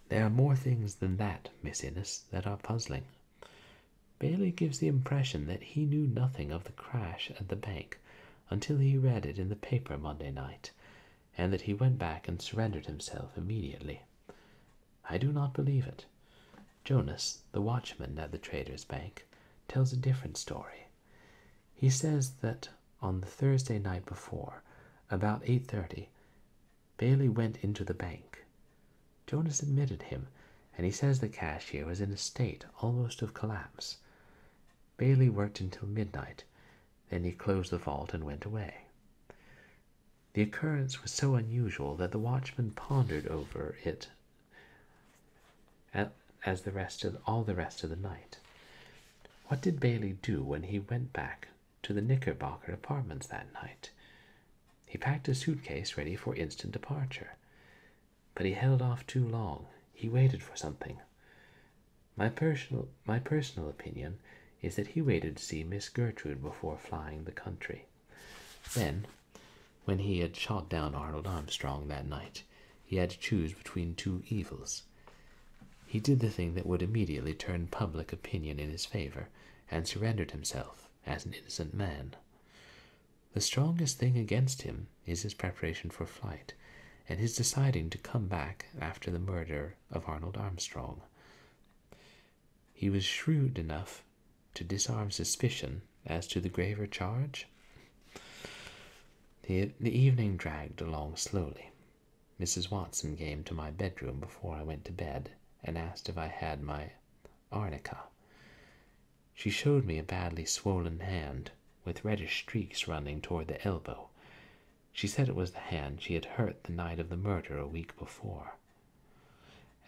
"There are more things than that, Miss Inness, that are puzzling. Bailey gives the impression that he knew nothing of the crash at the bank until he read it in the paper Monday night, and that he went back and surrendered himself immediately. I do not believe it. Jonas, the watchman at the Traders' Bank, tells a different story. He says that on the Thursday night before, about 8:30, Bailey went into the bank. Jonas admitted him, and he says the cashier was in a state almost of collapse. Bailey worked until midnight, then he closed the vault and went away. The occurrence was so unusual that the watchman pondered over it all the rest of the night. What did Bailey do when he went back to the Knickerbocker Apartments that night? He packed a suitcase ready for instant departure. But he held off too long. He waited for something. My personal opinion is that he waited to see Miss Gertrude before flying the country. Then, when he had shot down Arnold Armstrong that night, he had to choose between two evils. He did the thing that would immediately turn public opinion in his favor, and surrendered himself as an innocent man. The strongest thing against him is his preparation for flight, and his deciding to come back after the murder of Arnold Armstrong. He was shrewd enough to disarm suspicion as to the graver charge. The evening dragged along slowly. Mrs. Watson came to my bedroom before I went to bed and asked if I had my arnica. She showed me a badly swollen hand with reddish streaks running toward the elbow. She said it was the hand she had hurt the night of the murder a week before,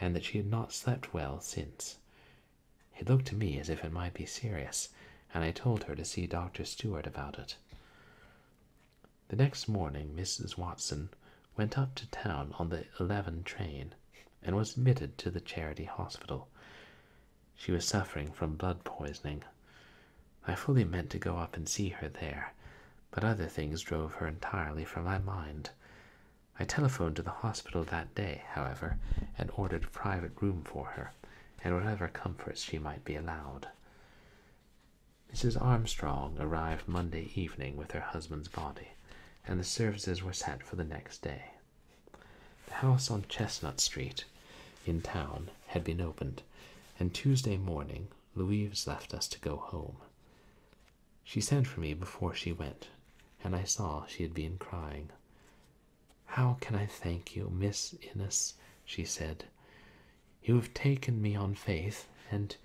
and that she had not slept well since. It looked to me as if it might be serious, and I told her to see Dr. Stewart about it. The next morning Mrs. Watson went up to town on the 11 train and was admitted to the charity hospital. She was suffering from blood poisoning. I fully meant to go up and see her there, but other things drove her entirely from my mind. I telephoned to the hospital that day, however, and ordered a private room for her, and whatever comforts she might be allowed. Mrs. Armstrong arrived Monday evening with her husband's body, and the services were set for the next day. The house on Chestnut Street in town had been opened, and Tuesday morning Louise left us to go home. She sent for me before she went, and I saw she had been crying. "How can I thank you, Miss Inness?" she said. "You have taken me on faith, and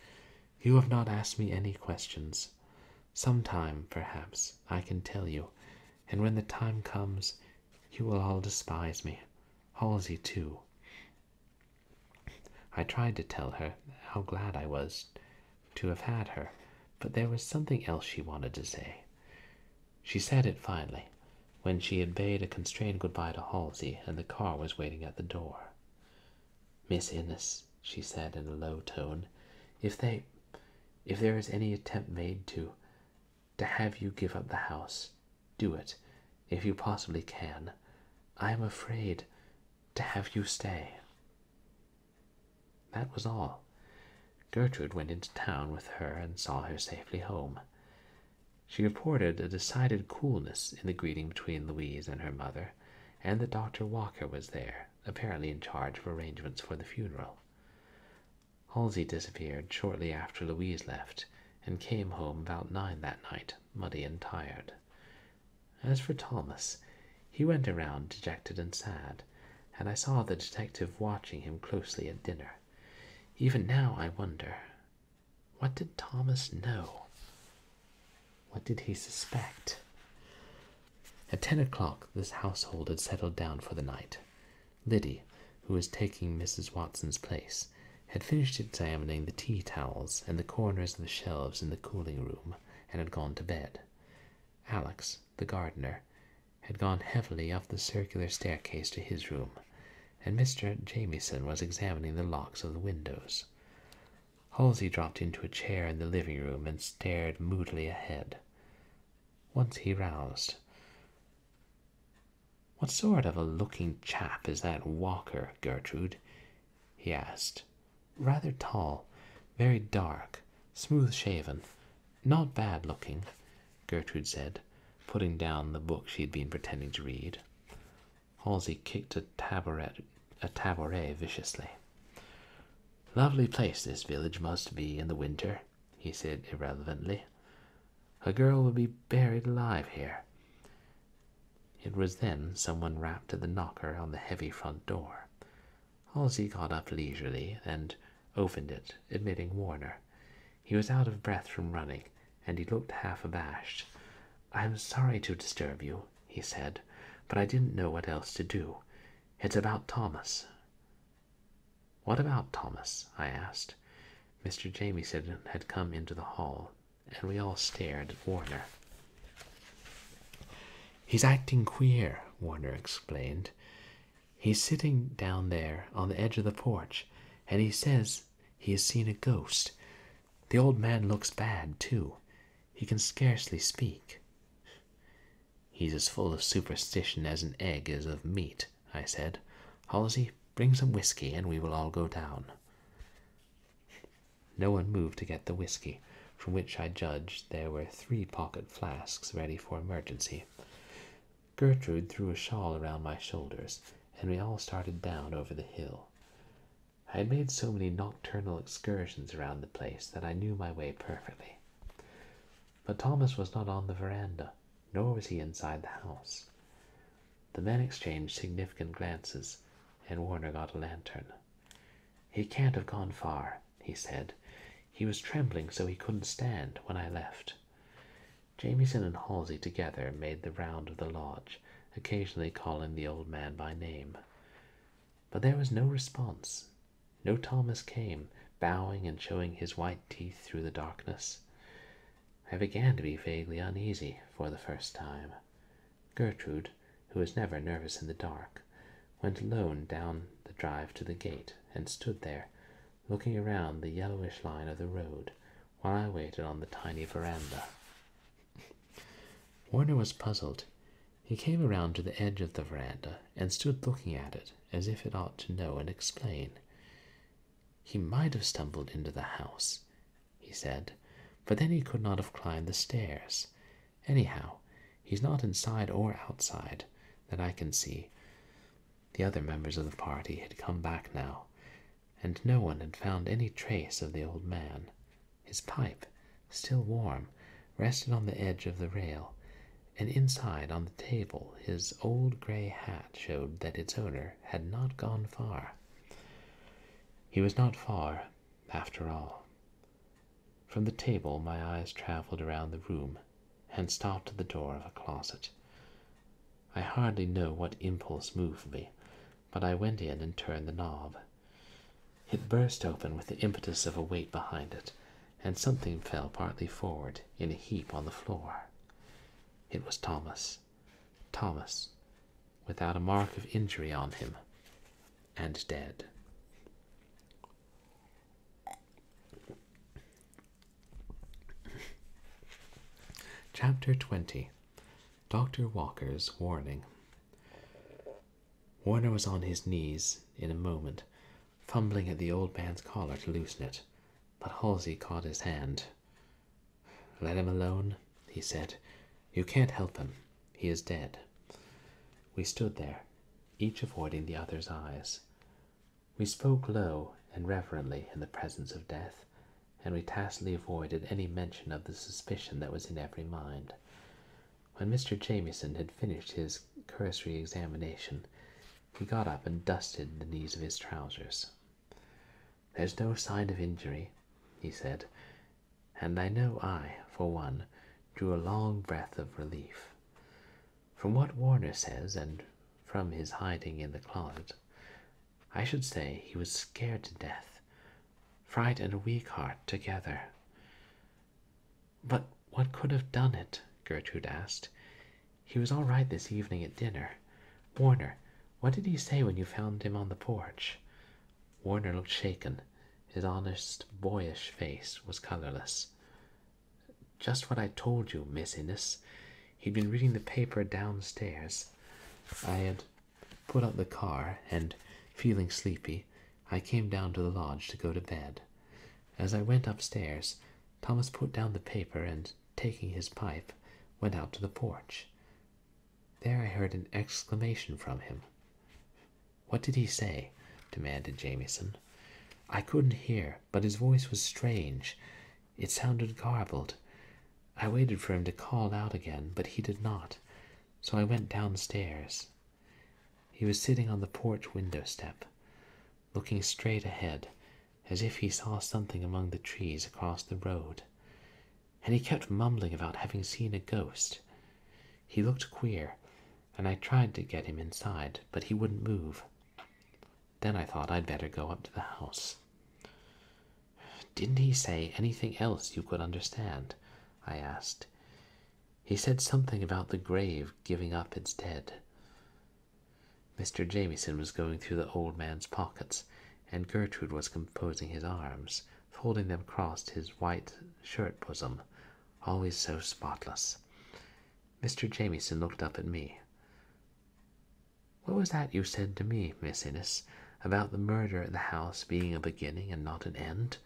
you have not asked me any questions. Sometime, perhaps, I can tell you, and when the time comes, you will all despise me. Halsey, too." I tried to tell her how glad I was to have had her, but there was something else she wanted to say. She said it finally, when she had bade a constrained goodbye to Halsey and the car was waiting at the door. "Miss Inness," she said in a low tone, if there is any attempt made to have you give up the house, do it, if you possibly can. I am afraid to have you stay." That was all. Gertrude went into town with her and saw her safely home. She reported a decided coolness in the greeting between Louise and her mother, and that Dr. Walker was there, apparently in charge of arrangements for the funeral. Halsey disappeared shortly after Louise left, and came home about 9 that night, muddy and tired. As for Thomas, he went around dejected and sad, and I saw the detective watching him closely at dinner. Even now I wonder, what did Thomas know? What did he suspect? At 10 o'clock this household had settled down for the night. Liddy, who was taking Mrs. Watson's place, had finished examining the tea towels and the corners of the shelves in the cooling room, and had gone to bed. Alex, the gardener, had gone heavily up the circular staircase to his room, and Mr. Jamieson was examining the locks of the windows. Halsey dropped into a chair in the living room and stared moodily ahead. Once he roused. "What sort of a looking chap is that Walker, Gertrude?" he asked. "Rather tall, very dark, smooth-shaven. Not bad looking," Gertrude said, putting down the book she had been pretending to read. Halsey kicked a tabouret viciously. "Lovely place this village must be in the winter," he said irrelevantly. "A girl will be buried alive here." It was then someone rapped at the knocker on the heavy front door. Halsey got up leisurely and opened it, admitting Warner. He was out of breath from running, and he looked half abashed. "I am sorry to disturb you," he said, "but I didn't know what else to do. It's about Thomas." "What about Thomas?" I asked. Mr. Jamieson had come into the hall, and we all stared at Warner. "He's acting queer," Warner explained. "He's sitting down there on the edge of the porch, and he says he has seen a ghost. The old man looks bad, too. He can scarcely speak." "He's as full of superstition as an egg is of meat," I said. "Halsey, bring some whiskey, and we will all go down." No one moved to get the whiskey, from which I judged there were 3 pocket flasks ready for emergency. Gertrude threw a shawl around my shoulders, and we all started down over the hill. I had made so many nocturnal excursions around the place that I knew my way perfectly. But Thomas was not on the veranda, nor was he inside the house. The men exchanged significant glances, and Warner got a lantern. "He can't have gone far," he said. "He was trembling so he couldn't stand when I left." Jamieson and Halsey together made the round of the lodge, occasionally calling the old man by name. But there was no response. No Thomas came, bowing and showing his white teeth through the darkness. I began to be vaguely uneasy for the first time. Gertrude, who was never nervous in the dark, went alone down the drive to the gate and stood there, looking around the yellowish line of the road, while I waited on the tiny veranda. Warner was puzzled. He came around to the edge of the veranda and stood looking at it as if it ought to know and explain. "He might have stumbled into the house," he said, "but then he could not have climbed the stairs. Anyhow, he's not inside or outside, that I can see." The other members of the party had come back now, and no one had found any trace of the old man. His pipe, still warm, rested on the edge of the rail, and inside on the table his old grey hat showed that its owner had not gone far. He was not far, after all. From the table my eyes travelled around the room and stopped at the door of a closet. I hardly know what impulse moved me, but I went in and turned the knob. It burst open with the impetus of a weight behind it, and something fell partly forward in a heap on the floor. It was Thomas. Thomas, without a mark of injury on him, and dead. Chapter 20. Dr. Walker's Warning. Warner was on his knees in a moment, fumbling at the old man's collar to loosen it, but Halsey caught his hand. "Let him alone," he said. "You can't help him. He is dead." We stood there, each avoiding the other's eyes. We spoke low and reverently in the presence of death, and we tacitly avoided any mention of the suspicion that was in every mind. When Mr. Jamieson had finished his cursory examination, he got up and dusted the knees of his trousers. "There's no sign of injury," he said, and I know I, for one, drew a long breath of relief. From what Warner says, and from his hiding in the closet, I should say he was scared to death. Fright and a weak heart together. "But what could have done it?" Gertrude asked. "He was all right this evening at dinner. Warner, what did he say when you found him on the porch?" Warner looked shaken. His honest, boyish face was colourless. "Just what I told you, Miss Inness. He'd been reading the paper downstairs. I had put up the car, and, feeling sleepy, I came down to the lodge to go to bed. As I went upstairs, Thomas put down the paper and, taking his pipe, went out to the porch. There I heard an exclamation from him." "What did he say?" demanded Jamieson. "I couldn't hear, but his voice was strange. It sounded garbled. I waited for him to call out again, but he did not. So I went downstairs. He was sitting on the porch window step, looking straight ahead, as if he saw something among the trees across the road. And he kept mumbling about having seen a ghost. He looked queer, and I tried to get him inside, but he wouldn't move. Then I thought I'd better go up to the house. "Didn't he say anything else you could understand?" I asked. "He said something about the grave giving up its dead." Mr. Jamieson was going through the old man's pockets, and Gertrude was composing his arms, folding them across his white shirt bosom, always so spotless. Mr. Jamieson looked up at me. "What was that you said to me, Miss Inness, about the murder at the house being a beginning and not an end?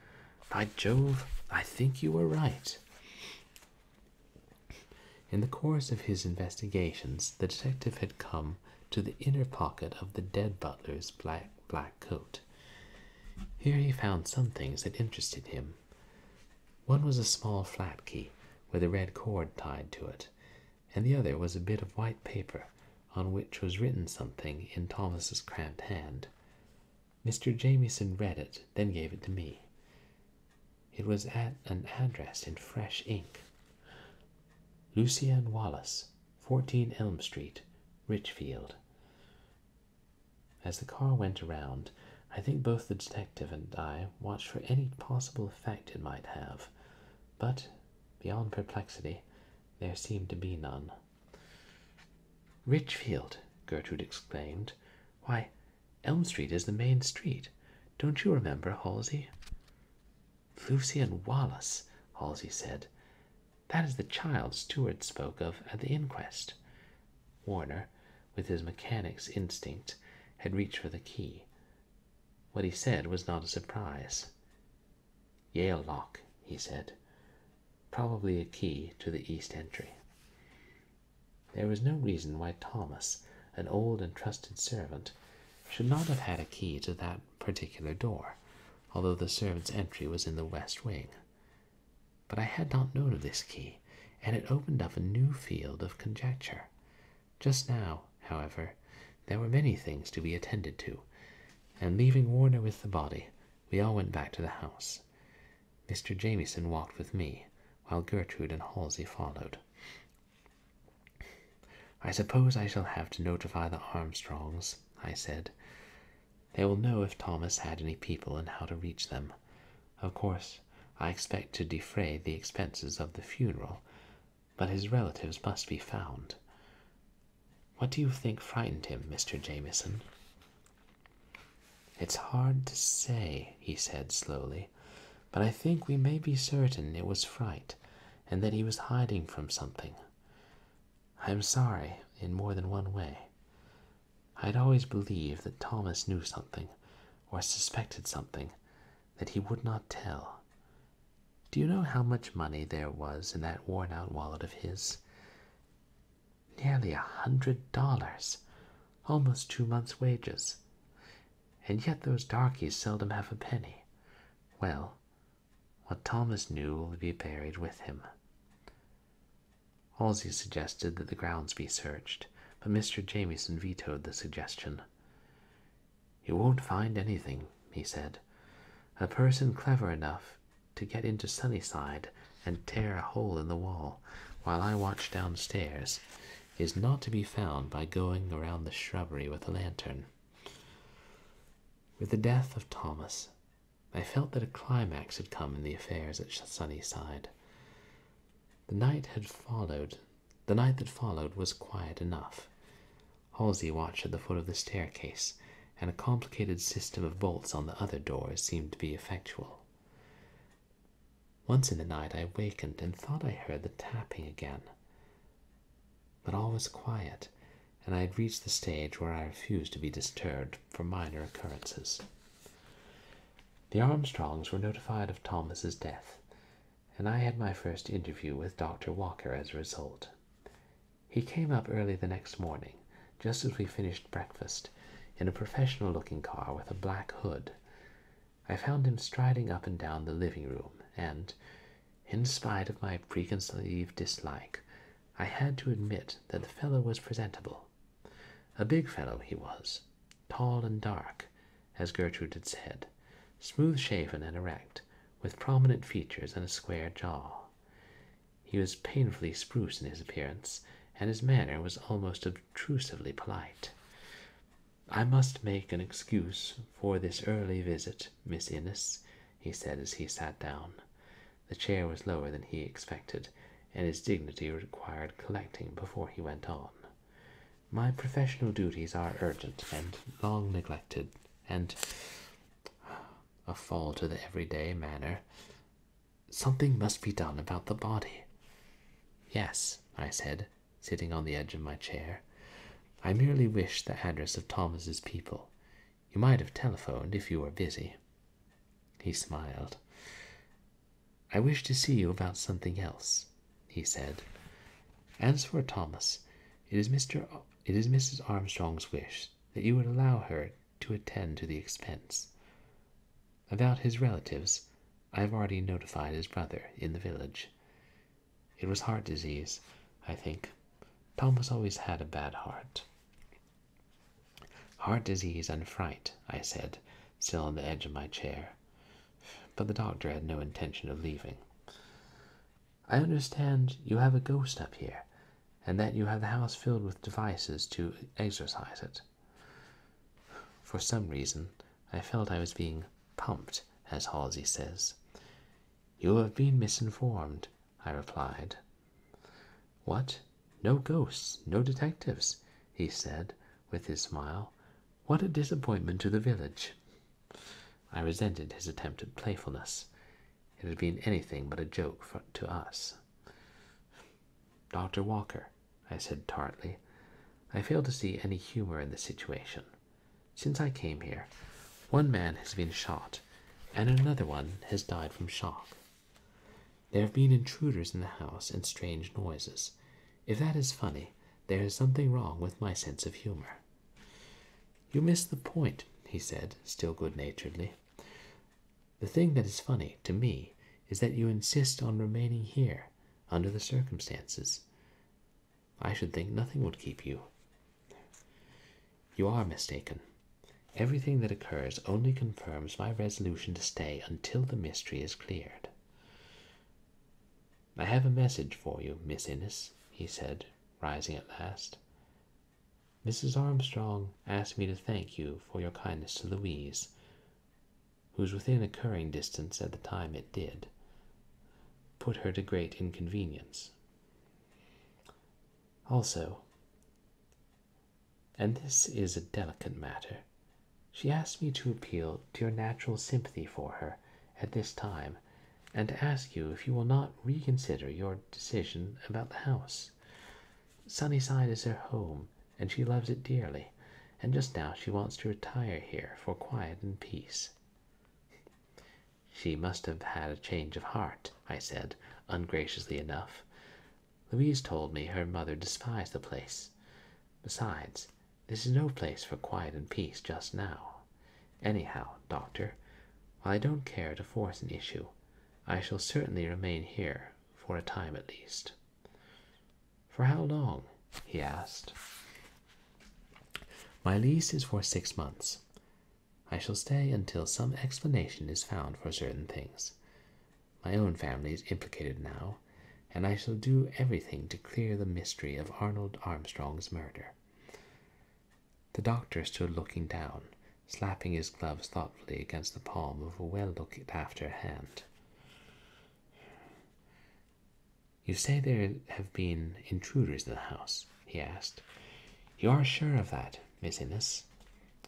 By Jove, I think you were right." In the course of his investigations, the detective had come to the inner pocket of the dead butler's black coat. Here he found some things that interested him. One was a small flat key with a red cord tied to it, and the other was a bit of white paper on which was written something in Thomas's cramped hand. Mr. Jamieson read it, then gave it to me. It was at an address in fresh ink. Lucien Wallace, 14 Elm Street, Richfield. As the car went around, I think both the detective and I watched for any possible effect it might have, but, beyond perplexity, there seemed to be none. "Richfield!" Gertrude exclaimed. "Why, Elm Street is the main street. Don't you remember, Halsey?" "Lucien Wallace," Halsey said. "That is the child Stewart spoke of at the inquest." Warner, with his mechanic's instinct, had reached for the key. What he said was not a surprise. "Yale lock," he said. "Probably a key to the east entry." There was no reason why Thomas, an old and trusted servant, should not have had a key to that particular door, although the servant's entry was in the west wing. But I had not known of this key, and it opened up a new field of conjecture. Just now, however, there were many things to be attended to, and leaving Warner with the body, we all went back to the house. Mr. Jamieson walked with me, while Gertrude and Halsey followed. "I suppose I shall have to notify the Armstrongs," I said. "They will know if Thomas had any people and how to reach them. Of course, I expect to defray the expenses of the funeral, but his relatives must be found. What do you think frightened him, Mr. Jamieson?" "It's hard to say," he said slowly, "but I think we may be certain it was fright, and that he was hiding from something. I am sorry in more than one way. I had always believed that Thomas knew something, or suspected something, that he would not tell. Do you know how much money there was in that worn-out wallet of his? Nearly $100, almost 2 months' wages. And yet those darkies seldom have a penny. Well, what Thomas knew will be buried with him." Halsey suggested that the grounds be searched, but Mr. Jamieson vetoed the suggestion. "You won't find anything," he said. "A person clever enough to get into Sunnyside and tear a hole in the wall, while I watch downstairs, is not to be found by going around the shrubbery with a lantern." With the death of Thomas, I felt that a climax had come in the affairs at Sunnyside. The night that followed was quiet enough. Halsey watched at the foot of the staircase, and a complicated system of bolts on the other doors seemed to be effectual. Once in the night I wakened and thought I heard the tapping again. But all was quiet, and I had reached the stage where I refused to be disturbed for minor occurrences. The Armstrongs were notified of Thomas's death, and I had my first interview with Dr. Walker as a result. He came up early the next morning, just as we finished breakfast, in a professional-looking car with a black hood. I found him striding up and down the living room, and, in spite of my preconceived dislike, I had to admit that the fellow was presentable. A big fellow he was, tall and dark, as Gertrude had said, smooth-shaven and erect, with prominent features and a square jaw. He was painfully spruce in his appearance, and his manner was almost obtrusively polite. "I must make an excuse for this early visit, Miss Inness," he said as he sat down. The chair was lower than he expected, and his dignity required collecting before he went on. "My professional duties are urgent and long neglected, and a fall to the everyday manner. Something must be done about the body." "Yes," I said, sitting on the edge of my chair. "I merely wish the address of Thomas's people. You might have telephoned if you were busy." He smiled. "I wish to see you about something else," he said. "As for Thomas, it is Mrs. Armstrong's wish that you would allow her to attend to the expense. About his relatives, I have already notified his brother in the village. It was heart disease, I think. Thomas always had a bad heart." "Heart disease and fright," I said, still on the edge of my chair. But the doctor had no intention of leaving. "I understand you have a ghost up here, and that you have the house filled with devices to exorcise it." For some reason, I felt I was being pumped, as Halsey says. "You have been misinformed," I replied. "What? No ghosts, no detectives?" he said, with his smile. "What a disappointment to the village." I resented his attempt at playfulness. It had been anything but a joke to us. "Dr. Walker," I said tartly, "I fail to see any humor in the situation. Since I came here, one man has been shot, and another one has died from shock. There have been intruders in the house and strange noises. If that is funny, there is something wrong with my sense of humor." "You miss the point," he said, still good-naturedly. "The thing that is funny, to me, is that you insist on remaining here, under the circumstances. I should think nothing would keep you." "You are mistaken. Everything that occurs only confirms my resolution to stay until the mystery is cleared." "I have a message for you, Miss Inness," he said, rising at last. "Mrs. Armstrong asked me to thank you for your kindness to Louise, who was within occurring distance at the time it did. Put her to great inconvenience. Also, and this is a delicate matter, she asked me to appeal to your natural sympathy for her at this time, and to ask you if you will not reconsider your decision about the house. Sunnyside is her home, and she loves it dearly, and just now she wants to retire here for quiet and peace." "She must have had a change of heart," I said, ungraciously enough. "Louise told me her mother despised the place. Besides, this is no place for quiet and peace just now. Anyhow, Doctor, while I don't care to force an issue, I shall certainly remain here for a time at least." "For how long?" he asked. "My lease is for 6 months. I shall stay until some explanation is found for certain things. My own family is implicated now, and I shall do everything to clear the mystery of Arnold Armstrong's murder." The doctor stood looking down, slapping his gloves thoughtfully against the palm of a well-looked-after hand. "You say there have been intruders in the house?" he asked. "You are sure of that, Miss Inness?"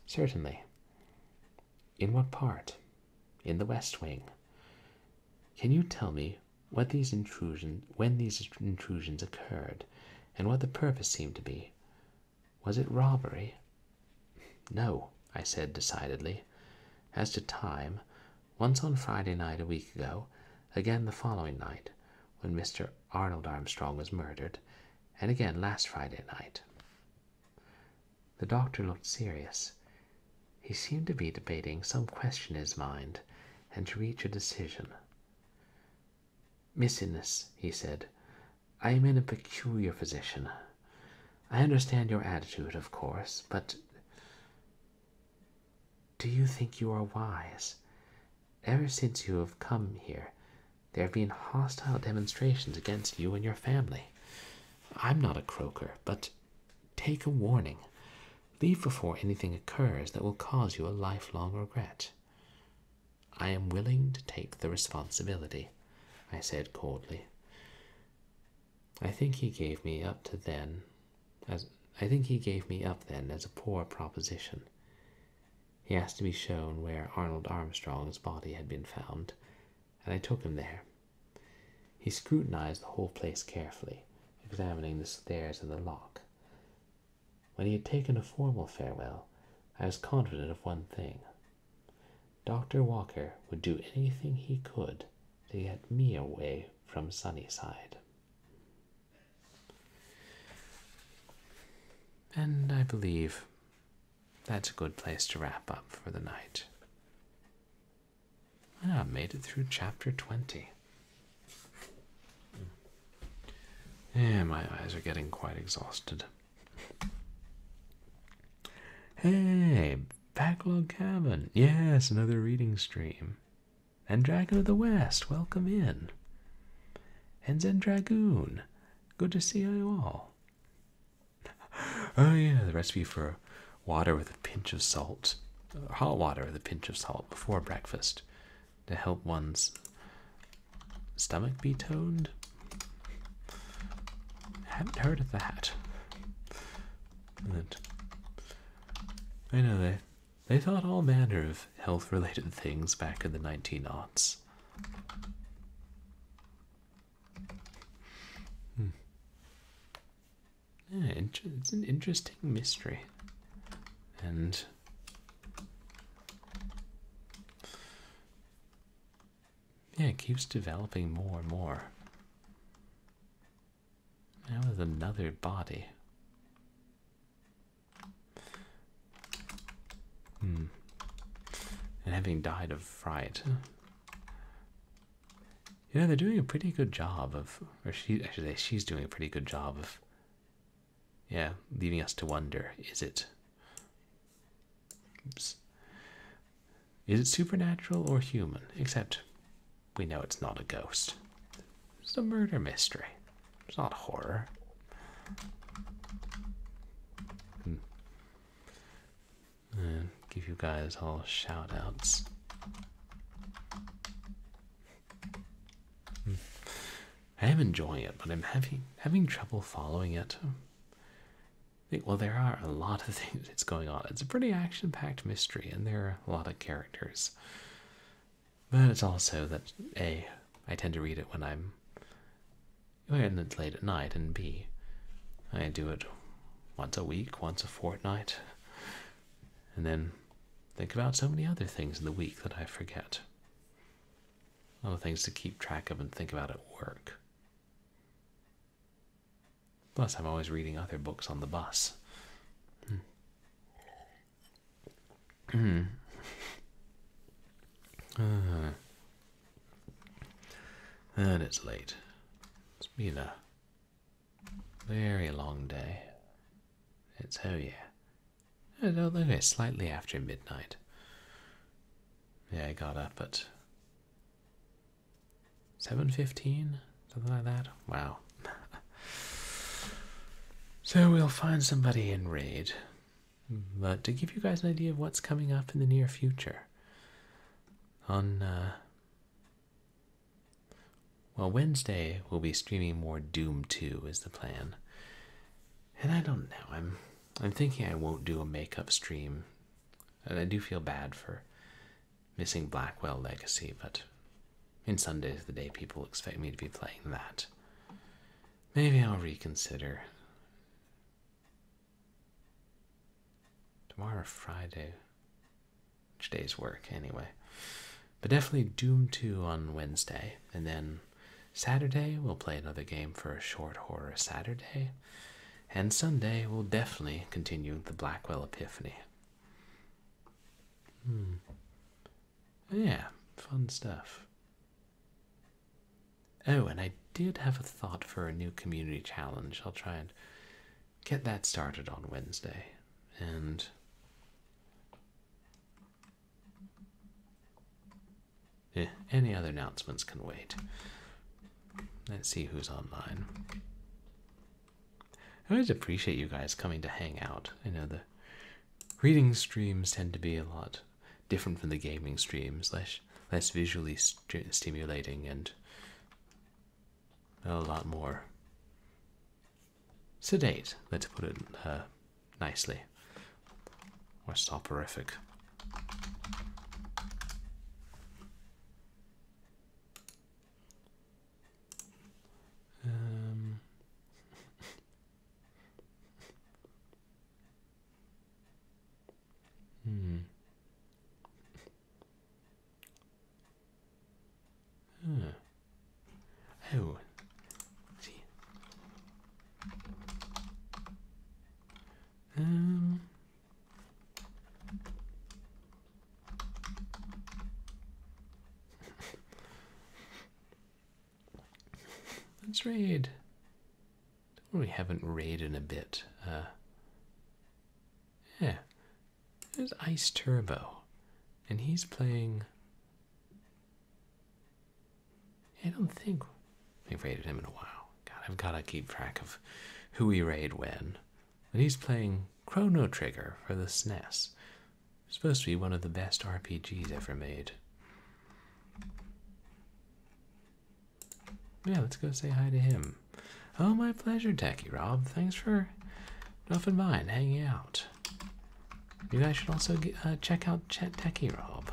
"Certainly." "In what part?" "In the west wing." "Can you tell me when these intrusions occurred, and what the purpose seemed to be? Was it robbery?" "No," I said decidedly. "As to time, once on Friday night a week ago, again the following night, when Mr. Arnold Armstrong was murdered, and again last Friday night." The doctor looked serious. He seemed to be debating some question in his mind, and to reach a decision. "Miss Inness," he said, I am in a peculiar position. I understand your attitude, of course, but do you think you are wise? Ever since you have come here, there have been hostile demonstrations against you and your family. I'm not a croaker, but take a warning. Leave before anything occurs that will cause you a lifelong regret. I am willing to take the responsibility, I said coldly. I think he gave me up then as a poor proposition. He asked to be shown where Arnold Armstrong's body had been found, and I took him there. He scrutinized the whole place carefully, examining the stairs and the lock. When he had taken a formal farewell, I was confident of one thing. Dr. Walker would do anything he could to get me away from Sunnyside. And I believe that's a good place to wrap up for the night. I made it through chapter 20. Yeah, my eyes are getting quite exhausted. Hey, Backlog Cabin. Yes, another reading stream. And Dragon of the West, welcome in. And Zen Dragoon, good to see you all. Oh yeah, the recipe for water with a pinch of salt, hot water with a pinch of salt before breakfast to help one's stomach be toned. Haven't heard of that. But I know they thought all manner of health-related things back in the 1900s. Yeah, it's an interesting mystery. And yeah, it keeps developing more and more. Now with another body. And having died of fright. You know, they're doing a pretty good job of, or she's doing a pretty good job of, yeah, leaving us to wonder, is it supernatural or human? Except we know it's not a ghost. It's a murder mystery. It's not horror. Give you guys all shout outs. I am enjoying it, but I'm having trouble following it. Well, there are a lot of things that's going on. It's a pretty action-packed mystery, and there are a lot of characters. But it's also that A, I tend to read it when it's late at night, and B, I do it once a week, once a fortnight, and then think about so many other things in the week that I forget. A lot of things to keep track of and think about at work. Plus, I'm always reading other books on the bus. And it's late. It's been a very long day. It's, oh yeah. Okay, slightly after midnight. Yeah, I got up at 7:15, something like that. Wow. So we'll find somebody in raid. But to give you guys an idea of what's coming up in the near future, on Wednesday we'll be streaming more Doom 2 is the plan. And I don't know, I'm thinking I won't do a makeup stream, and I do feel bad for missing Blackwell Legacy, but in Sunday is the day people expect me to be playing that. Maybe I'll reconsider. Tomorrow, Friday. Which day's work, anyway. But definitely Doom 2 on Wednesday. And then Saturday, we'll play another game for a short horror Saturday. And Sunday, we'll definitely continue the Blackwell Epiphany. Yeah, fun stuff. Oh, and I did have a thought for a new community challenge. I'll try and get that started on Wednesday. And any other announcements can wait. Let's see who's online. I always appreciate you guys coming to hang out. I know the reading streams tend to be a lot different from the gaming streams, less visually stimulating and a lot more sedate, let's put it nicely, or soporific. Oh, let's see. Let's raid. We haven't raided in a bit. Yeah, there's Ice Turbo, and he's playing. I don't think we've raided him in a while. God, I've got to keep track of who we raid when. But he's playing Chrono Trigger for the SNES. It's supposed to be one of the best RPGs ever made. Yeah, let's go say hi to him. Oh, my pleasure, Techie Rob. Thanks for dropping by and hanging out. You guys should also check out Techie Rob.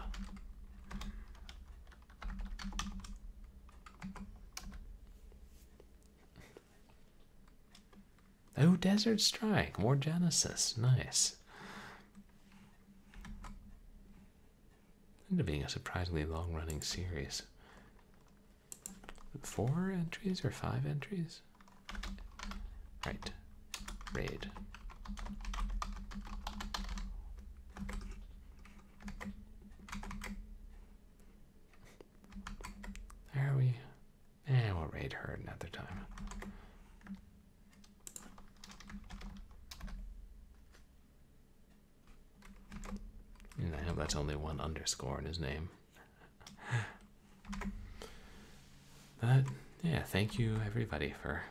Oh, Desert Strike, more Genesis. Nice. Ended up being a surprisingly long-running series. 4 entries or 5 entries? Right. Raid. There are we. We'll raid her another time. And I hope that's only one underscore in his name. But, yeah, thank you everybody for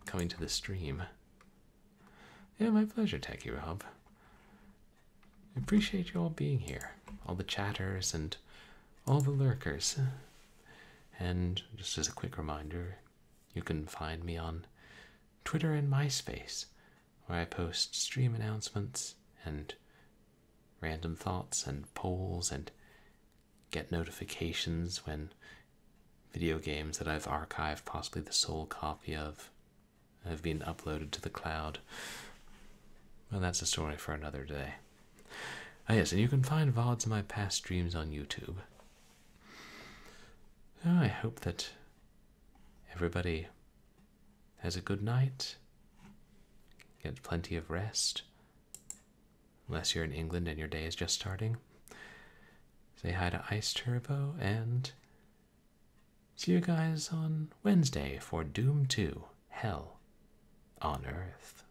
coming to the stream. Yeah, my pleasure, Techie Rob. I appreciate you all being here. All the chatters and all the lurkers. And just as a quick reminder, you can find me on Twitter and MySpace, where I post stream announcements and random thoughts and polls and get notifications when video games that I've archived, possibly the sole copy of, have been uploaded to the cloud. Well, that's a story for another day. Oh yes, and you can find VODs of my past streams on YouTube. So I hope that everybody has a good night, get plenty of rest, unless you're in England and your day is just starting. Say hi to Ice Turbo, and see you guys on Wednesday for Doom 2, Hell on Earth.